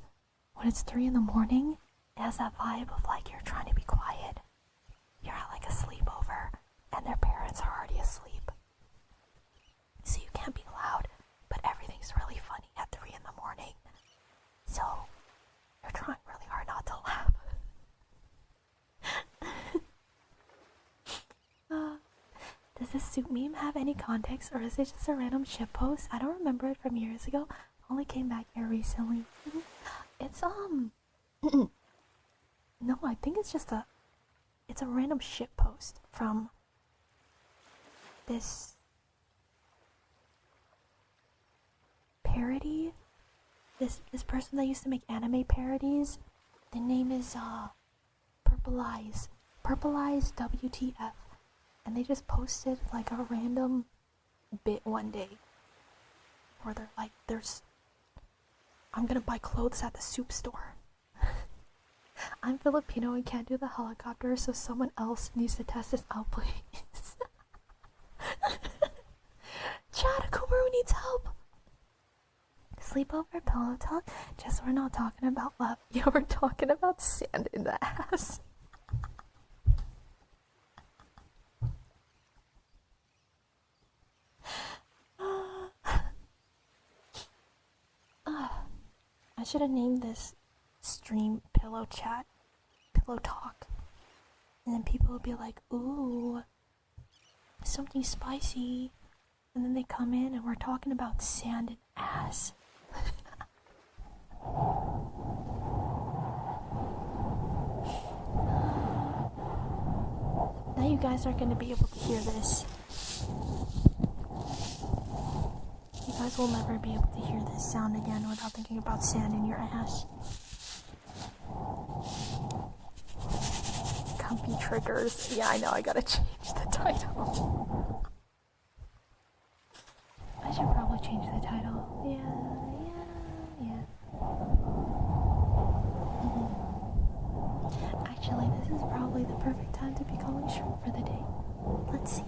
3 in the morning, it has that vibe of like you're trying to be quiet. You're at like a sleepover and their parents are already asleep. So you can't be loud, but everything's really funny at 3 in the morning. So you're trying really hard not to laugh. Does this soup meme have any context, or is it just a random shitpost? I don't remember it from years ago. Only came back here recently. It's no, I think it's just a random shitpost from this parody. This person that used to make anime parodies. The name is Purple Eyes WTF. And they just posted like a random bit one day where they're like, I'm gonna buy clothes at the soup store. I'm Filipino and can't do the helicopter, so someone else needs to test this out, please. Chad, Kumaru needs help. Sleepover pillow talk? Just we're not talking about love. Yeah, we're talking about sand in the ass. I should have named this stream pillow talk. And then people would be like, ooh, something spicy. And then they come in and we're talking about sand and ass. Now you guys are going to be able to hear this. You guys will never be able to hear this sound again without thinking about sand in your ass. Comfy triggers. Yeah, I know, I gotta change the title. I should probably change the title. Yeah. Actually, this is probably the perfect time to be calling shrimp for the day. Let's see.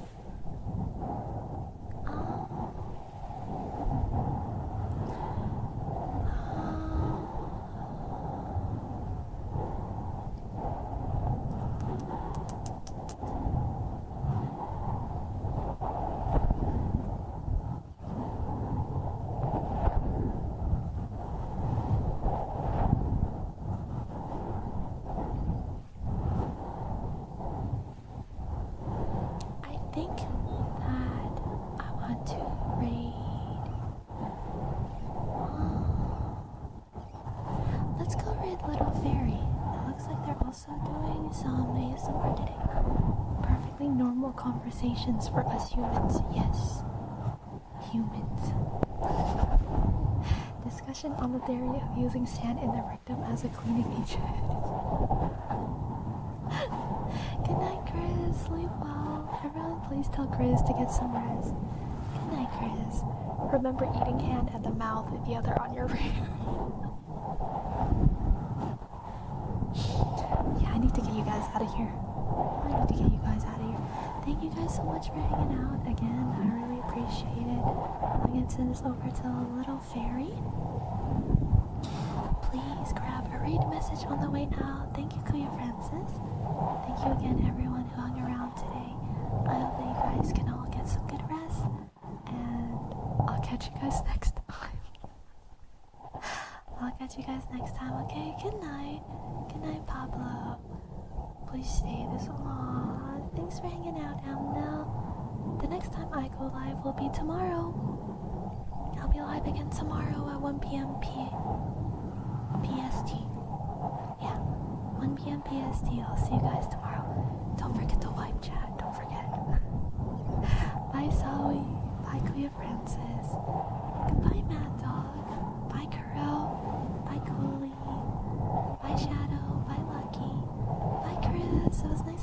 I think that I want to raid. Let's go raid Little Fairy. It looks like they're also doing some ASMR today. Perfectly normal conversations for us humans. Yes. Humans. Discussion on the theory of using sand in the rectum as a cleaning agent. Good night, Chris. Sleep well. Everyone, please tell Chris to get some rest. Good night, Chris. Remember eating hand at the mouth with the other on your rear. Yeah, I need to get you guys out of here. Thank you guys so much for hanging out again. I really appreciate it. I'm going to send this over to Little Fairy. Please grab a read message on the way out. Thank you, Kuya Francis. Thank you again, everyone who hung around today. I hope that you guys can all get some good rest. And I'll catch you guys next time. Okay? Good night. Good night, Pablo. Please stay this long. Thanks for hanging out, Amno. The next time I go live will be tomorrow. I'll be be live again tomorrow at 1 p.m. PST. Yeah, 1 p.m. PST. I'll see you guys tomorrow. Don't forget to wipe chat. Don't forget. Bye, Zoe. Bye, Clea Francis. Goodbye, Mad Dog. Bye, Kuro. Bye, Cooley. Bye, Shadow. Bye, Lucky. Bye, Chris. It was nice